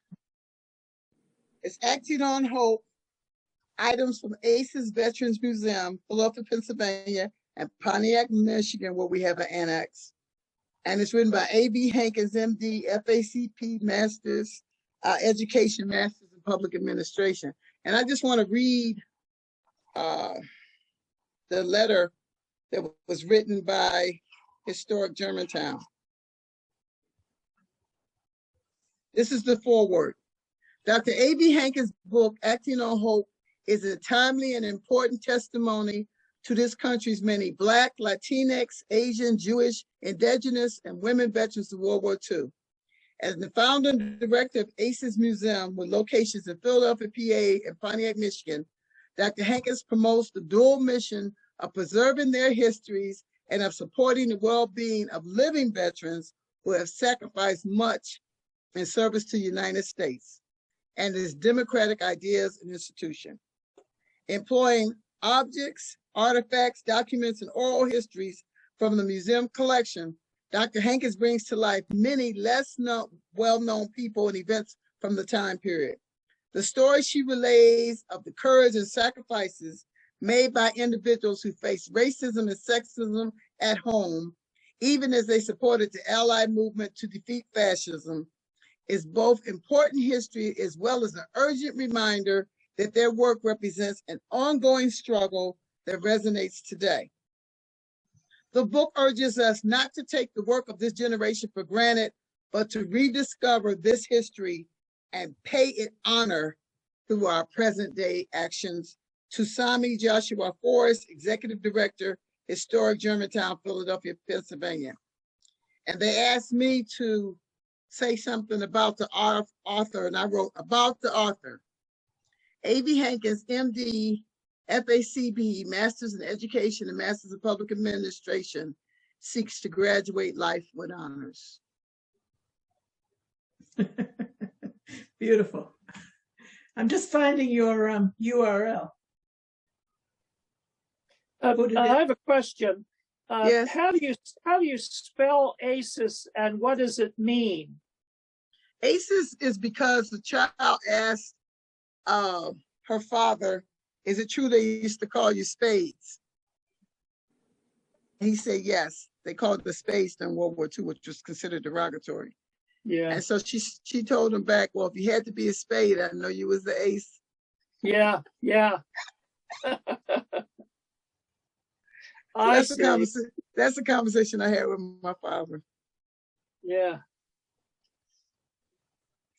Speaker 2: It's Acting on Hope, items from ACES Veterans Museum, Philadelphia, Pennsylvania, and Pontiac, Michigan, where we have an annex. And it's written by A.B. Hankins, MD, FACP Masters, Education Masters in Public Administration. And I just want to read the letter that was written by Historic Germantown. This is the foreword. Dr. A.B. Hankins' book, Acting on Hope, is a timely and important testimony to this country's many Black, Latinx, Asian, Jewish, Indigenous, and women veterans of World War II. As the founder and director of ACES Museum, with locations in Philadelphia, PA, and Pontiac, Michigan, Dr. Hankins promotes the dual mission of preserving their histories and of supporting the well-being of living veterans who have sacrificed much in service to the United States and its democratic ideas and institution. Employing objects, artifacts, documents, and oral histories from the museum collection, Dr. Hankins brings to life many less well-known people and events from the time period. The story she relays of the courage and sacrifices made by individuals who faced racism and sexism at home, even as they supported the Allied movement to defeat fascism, is both important history as well as an urgent reminder that their work represents an ongoing struggle that resonates today. The book urges us not to take the work of this generation for granted, but to rediscover this history and pay it honor through our present day actions. To Sami Joshua Forrest, Executive Director, Historic Germantown, Philadelphia, Pennsylvania. And they asked me to say something about the author, and I wrote about the author. A.B. Hankins, MD, FACB, Masters in Education and Masters in Public Administration, seeks to graduate life with honors.
Speaker 1: Beautiful. I'm just finding your URL.
Speaker 3: I have a question.
Speaker 2: Yes.
Speaker 3: How do you spell ACES and what does it mean?
Speaker 2: ACES is because the child asked her father, "Is it true they used to call you Spades?" He said yes. They called the Spades in World War II, which was considered derogatory.
Speaker 3: Yeah.
Speaker 2: And so she told him back, "Well, if you had to be a spade, I know you was the ace."
Speaker 3: Yeah, yeah.
Speaker 2: That's the conversation I had with my father.
Speaker 3: Yeah.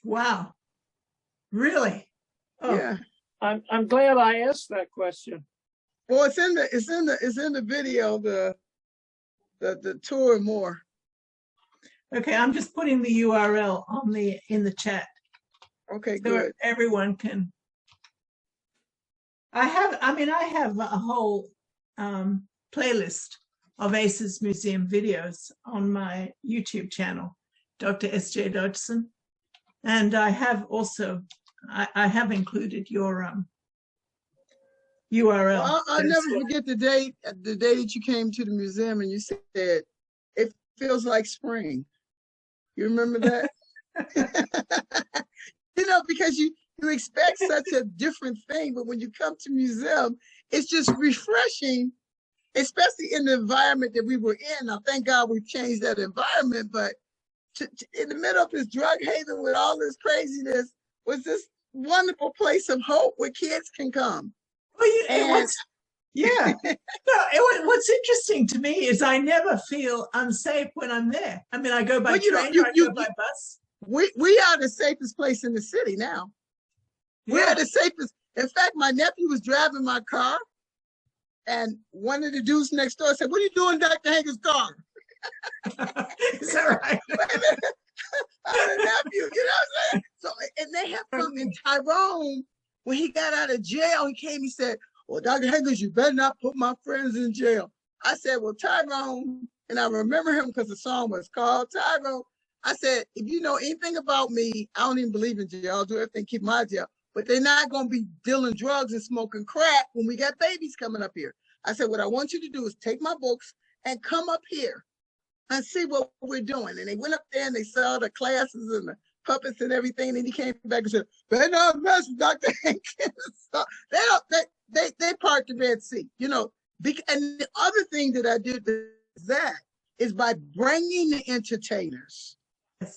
Speaker 1: Wow. Really? Oh.
Speaker 2: Yeah.
Speaker 3: I'm glad I asked that question.
Speaker 2: Well, it's in the video, the tour and more.
Speaker 1: Okay, I'm just putting the URL in the chat.
Speaker 2: Okay,
Speaker 1: So
Speaker 2: good.
Speaker 1: everyone can. I have a whole playlist of ACES Museum videos on my YouTube channel, Dr. S.J. Dodgson. And I have also, I have included your URL.
Speaker 2: Well, I'll never forget the day that you came to the museum and you said, "It feels like spring." You remember that? You know, because you expect such a different thing, but when you come to museum, it's just refreshing, especially in the environment that we were in. Now, thank God we've changed that environment, but in the middle of this drug haven with all this craziness was this wonderful place of hope where kids can come.
Speaker 1: Well, yeah. No, what's interesting to me is I never feel unsafe when I'm there. I mean, I go by train, I go by bus.
Speaker 2: We are the safest place in the city now. We are the safest. In fact, my nephew was driving my car, and one of the dudes next door said, "What are you doing in Dr. Hankins' car?"
Speaker 1: Is that right?
Speaker 2: I'm a nephew, you know what I'm saying? So, and they have come in Tyrone. When he got out of jail, he came, he said, "Well, Dr. Hankins, you better not put my friends in jail." I said, "Well, Tyrone," and I remember him because the song was called Tyrone. I said, "If you know anything about me, I don't even believe in jail. I'll do everything to keep my jail. But they're not going to be dealing drugs and smoking crack when we got babies coming up here." I said, "What I want you to do is take my books and come up here and see what we're doing. And they went up there and they saw the classes and the puppets and everything. And he came back and said, "Better not mess with Dr. Hankins." So they parked the Red Sea, you know. And the other thing that I did is by bringing the entertainers.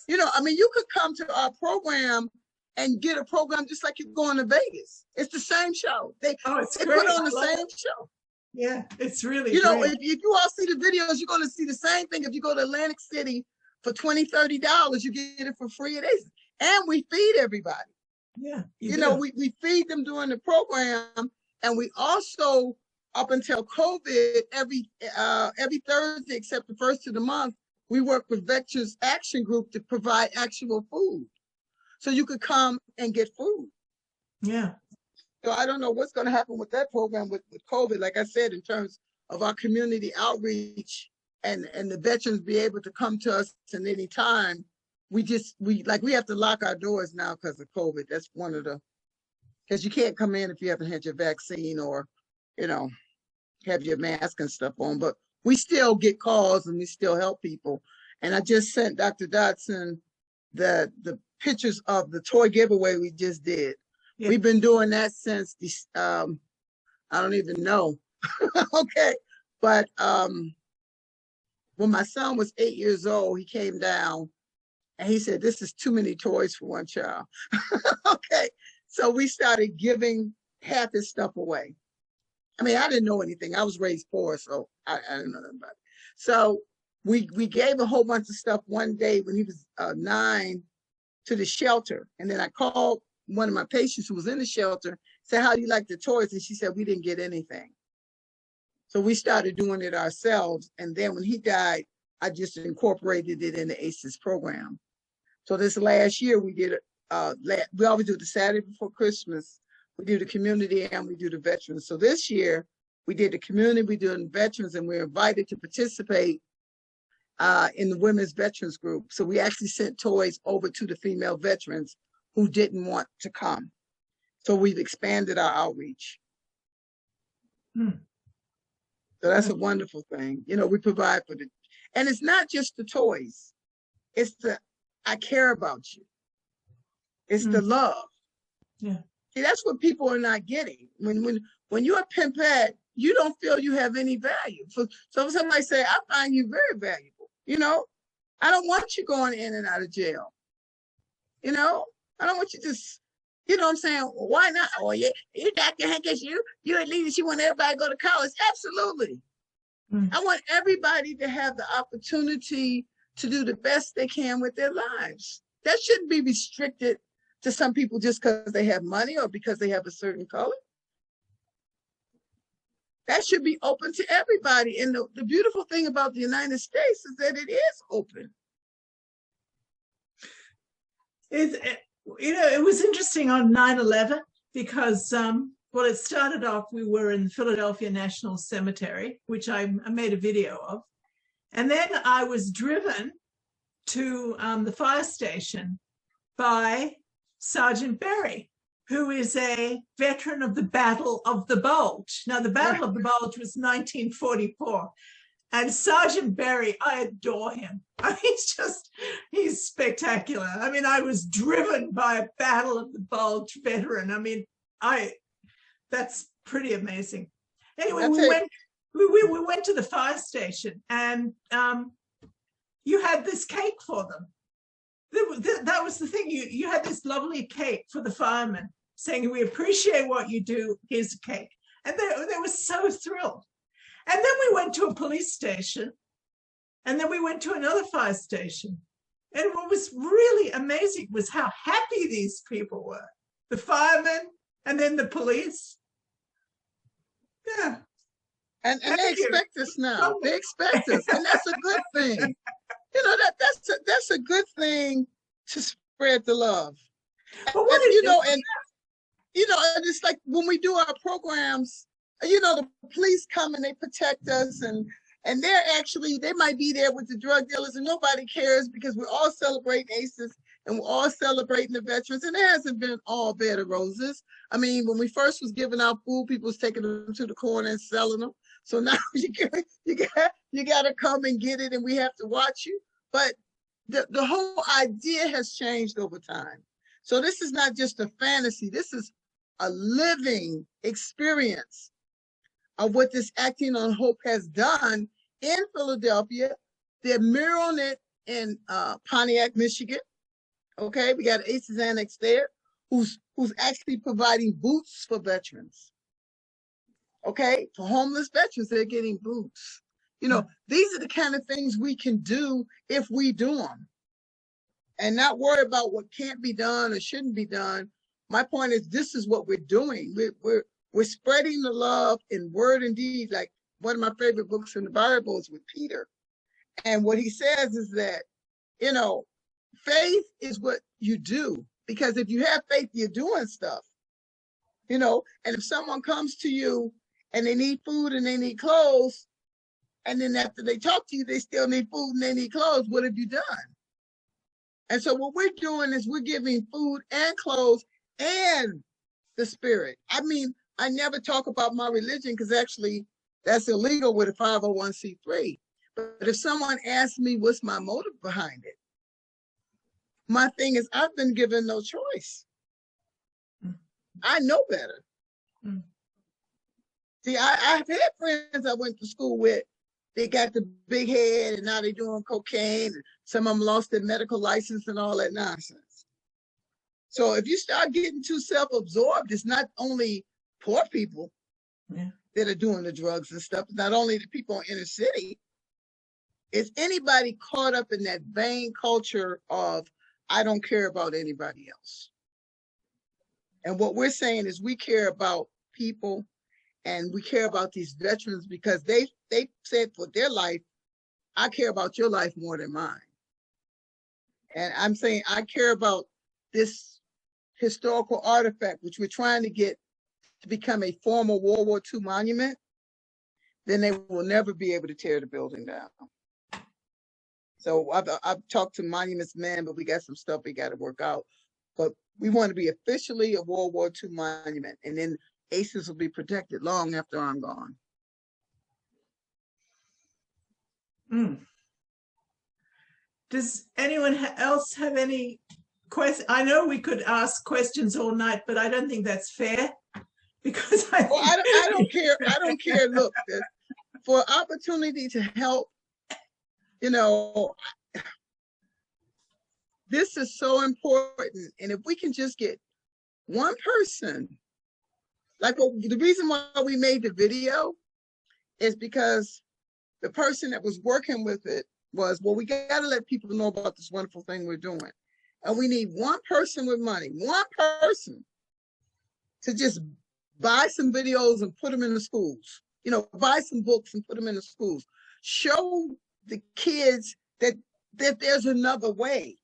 Speaker 2: You know, I mean, you could come to our program and get a program just like you're going to Vegas. It's the same show. They put on the same show.
Speaker 1: Yeah, it's really
Speaker 2: You know,
Speaker 1: great.
Speaker 2: if you all see the videos, you're going to see the same thing. If you go to Atlantic City for $20, $30, you get it for free at Aces. And we feed everybody.
Speaker 1: Yeah.
Speaker 2: You know, we feed them during the program. And we also, up until COVID, every Thursday, except the first of the month, we work with Veterans Action Group to provide actual food. So you could come and get food.
Speaker 1: Yeah.
Speaker 2: So I don't know what's going to happen with that program with COVID. Like I said, in terms of our community outreach and the veterans be able to come to us at any time, we have to lock our doors now because of COVID. That's one of because you can't come in if you haven't had your vaccine or, you know, have your mask and stuff on. But we still get calls and we still help people. And I just sent Dr. Dodson the pictures of the toy giveaway we just did. Yeah. We've been doing that since I don't even know. Okay. But when my son was 8 years old, he came down and he said, "This is too many toys for one child." Okay. So we started giving half his stuff away. I mean, I didn't know anything. I was raised poor, so I didn't know nothing about it. So we gave a whole bunch of stuff one day when he was 9 to the shelter. And then I called one of my patients who was in the shelter, said, "How do you like the toys?" And she said, "We didn't get anything." So we started doing it ourselves. And then when he died, I just incorporated it in the ACES program. So this last year we did, we always do the Saturday before Christmas. We do the community and we do the veterans. So this year we did the community, we did the veterans, and we're invited to participate in the women's veterans group. So we actually sent toys over to the female veterans who didn't want to come. So we've expanded our outreach. So that's a wonderful thing. You know, we provide for and it's not just the toys. It's I care about you. It's the love.
Speaker 1: Yeah.
Speaker 2: See, that's what people are not getting. When you're a pimpette, you don't feel you have any value. So if somebody say, "I find you very valuable," you know, I don't want you going in and out of jail. You know, I don't want you just, you know what I'm saying? Why not? "Oh, yeah, you Dr. Hankins, you're a leader. You want everybody to go to college." Absolutely. I want everybody to have the opportunity to do the best they can with their lives. That shouldn't be restricted to some people just because they have money or because they have a certain color. That should be open to everybody. And the beautiful thing about the United States is that it is open.
Speaker 1: You know, it was interesting on 9/11 because, well, it started off, we were in Philadelphia National Cemetery, which I made a video of. And then I was driven to the fire station by Sergeant Berry, who is a veteran of the Battle of the Bulge. Now, the Battle of the Bulge was 1944. And Sergeant Berry, I adore him. I mean, he's spectacular. I mean, I was driven by a Battle of the Bulge veteran. I mean, that's pretty amazing. Anyway, we went to the fire station and you had this cake for them. That was the thing. You had this lovely cake for the firemen saying, "We appreciate what you do. Here's a cake." And they were so thrilled. And then we went to a police station, and then we went to another fire station. And what was really amazing was how happy these people were. The firemen and then the police. Yeah.
Speaker 2: And they expect us now. They expect us, and that's a good thing. You know, that's a good thing to spread the love.
Speaker 1: But
Speaker 2: and it's like when we do our programs, you know, the police come and they protect us, and they might be there with the drug dealers and nobody cares because we're all celebrating ACES and we're all celebrating the veterans, and it hasn't been all bed of roses. I mean, when we first was giving out food, people was taking them to the corner and selling them. So now you got to come and get it, and we have to watch you. But the whole idea has changed over time. So this is not just a fantasy. This is a living experience of what this Acting on Hope has done in Philadelphia. They're mirroring it in Pontiac, Michigan. Okay, we got ACES Annex there, who's actually providing boots for veterans. Okay, for homeless veterans, they're getting boots. You know, these are the kind of things we can do if we do them, and not worry about what can't be done or shouldn't be done. My point is, this is what we're doing. We're spreading the love in word and deed. Like one of my favorite books in the Bible is with Peter. And what he says is that, you know, faith is what you do, because if you have faith, you're doing stuff, you know. And if someone comes to you and they need food and they need clothes, and then after they talk to you, they still need food and they need clothes, what have you done? And so what we're doing is we're giving food and clothes and the spirit. I mean, I never talk about my religion because actually that's illegal with a 501c3. But if someone asks me what's my motive behind it, my thing is I've been given no choice. I know better. See, I've had friends I went to school with, they got the big head and now they're doing cocaine. Some of them lost their medical license and all that nonsense. So if you start getting too self-absorbed, it's not only poor people that are doing the drugs and stuff, not only the people in inner city, it's anybody caught up in that vain culture of, I don't care about anybody else. And what we're saying is we care about people, and we care about these veterans because they said for their life, I care about your life more than mine. And I'm saying I care about this historical artifact, which we're trying to get to become a formal World War II monument. Then they will never be able to tear the building down. So I've talked to Monuments Man, but we got some stuff we got to work out. But we want to be officially a World War II monument, and then ACES will be protected long after I'm gone.
Speaker 1: Does anyone else have any questions? I know we could ask questions all night, but I don't think that's fair because I
Speaker 2: don't care. I don't care. Look, for opportunity to help, you know, this is so important. And if we can just get one person, like the reason why we made the video is because the person that was working with it was, well, we got to let people know about this wonderful thing we're doing. And we need one person with money, one person to just buy some videos and put them in the schools, you know, buy some books and put them in the schools. Show the kids that there's another way.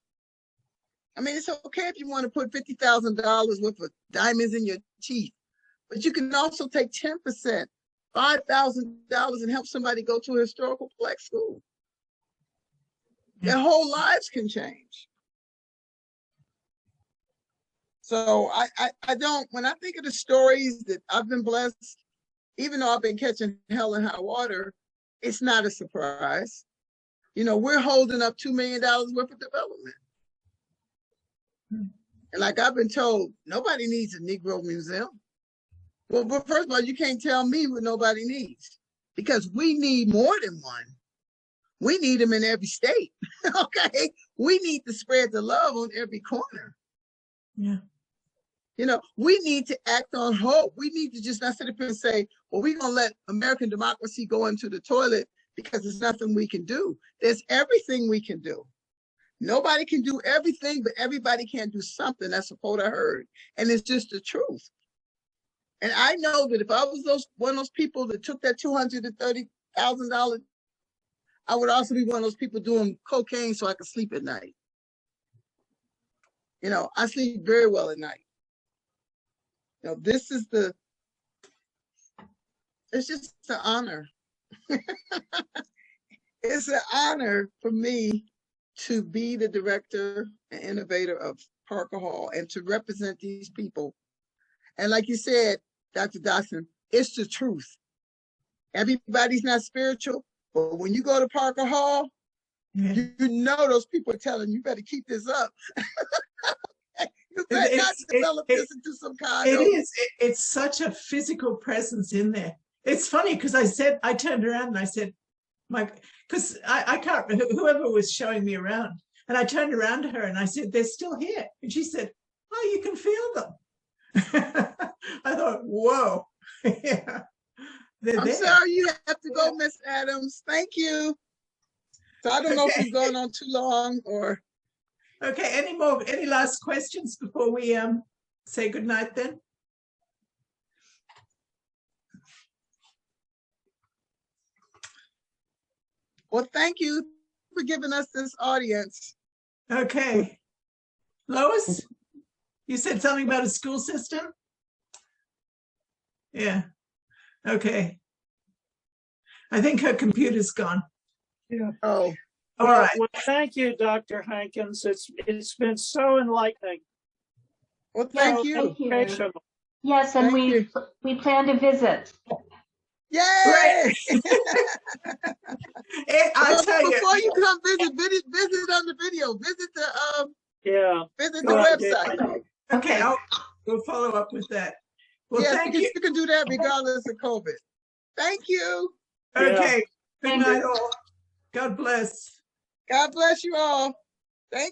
Speaker 2: I mean, it's okay if you want to put $50,000 worth of diamonds in your teeth, but you can also take 10%, $5,000 and help somebody go to a historical Black school. Their whole lives can change. So I don't, when I think of the stories that I've been blessed, even though I've been catching hell and high water, it's not a surprise. You know, we're holding up $2 million worth of development. And like I've been told, nobody needs a Negro museum. Well, but first of all, you can't tell me what nobody needs, because we need more than one. We need them in every state, okay? We need to spread the love on every corner.
Speaker 1: Yeah.
Speaker 2: You know, we need to act on hope. We need to just not sit up and say, well, we're going to let American democracy go into the toilet because there's nothing we can do. There's everything we can do. Nobody can do everything, but everybody can do something. That's a quote I heard. And it's just the truth. And I know that if I was one of those people that took that $230,000, I would also be one of those people doing cocaine so I could sleep at night. You know, I sleep very well at night. You know, this is it's just an honor. It's an honor for me to be the director and innovator of Parker Hall and to represent these people. And like you said, Dr. Dawson, it's the truth. Everybody's not spiritual, but when you go to Parker Hall,
Speaker 1: Yeah.
Speaker 2: you know those people are telling you better keep this up. You better not develop this into some kind
Speaker 1: It
Speaker 2: of...
Speaker 1: is. It's such a physical presence in there. It's funny because I turned around and I said, because I can't, whoever was showing me around, and I turned around to her and I said, they're still here. And she said, oh, you can feel them. I thought, whoa. Yeah. They're
Speaker 2: I'm
Speaker 1: there.
Speaker 2: sorry you have to go, Miss Adams. Thank you. So I don't know if we've gone on too long or...
Speaker 1: Okay, any last questions before we say goodnight then?
Speaker 2: Well, thank you for giving us this audience.
Speaker 1: Okay. Lois, you said something about a school system? Yeah. Okay. I think her computer's gone.
Speaker 3: Yeah.
Speaker 2: Oh,
Speaker 1: All
Speaker 3: Well,
Speaker 1: right.
Speaker 3: well, thank you, Dr. Hankins. It's been so enlightening.
Speaker 2: well,
Speaker 5: Yeah,
Speaker 2: thank you.
Speaker 5: thank you.
Speaker 3: Educational.
Speaker 5: Yes, and
Speaker 2: Thank
Speaker 5: we plan to visit.
Speaker 2: Yay!
Speaker 1: Right. I'll
Speaker 2: But
Speaker 1: tell you.
Speaker 2: before you come visit on the video. Visit the
Speaker 3: Yeah.
Speaker 2: website.
Speaker 1: Okay, we'll follow up with that. Well,
Speaker 2: Yes,
Speaker 1: thank
Speaker 2: because
Speaker 1: you.
Speaker 2: you can do that regardless of COVID. Thank you.
Speaker 1: Okay. Good
Speaker 5: Thank you.
Speaker 1: night, all. God bless.
Speaker 2: God bless you all.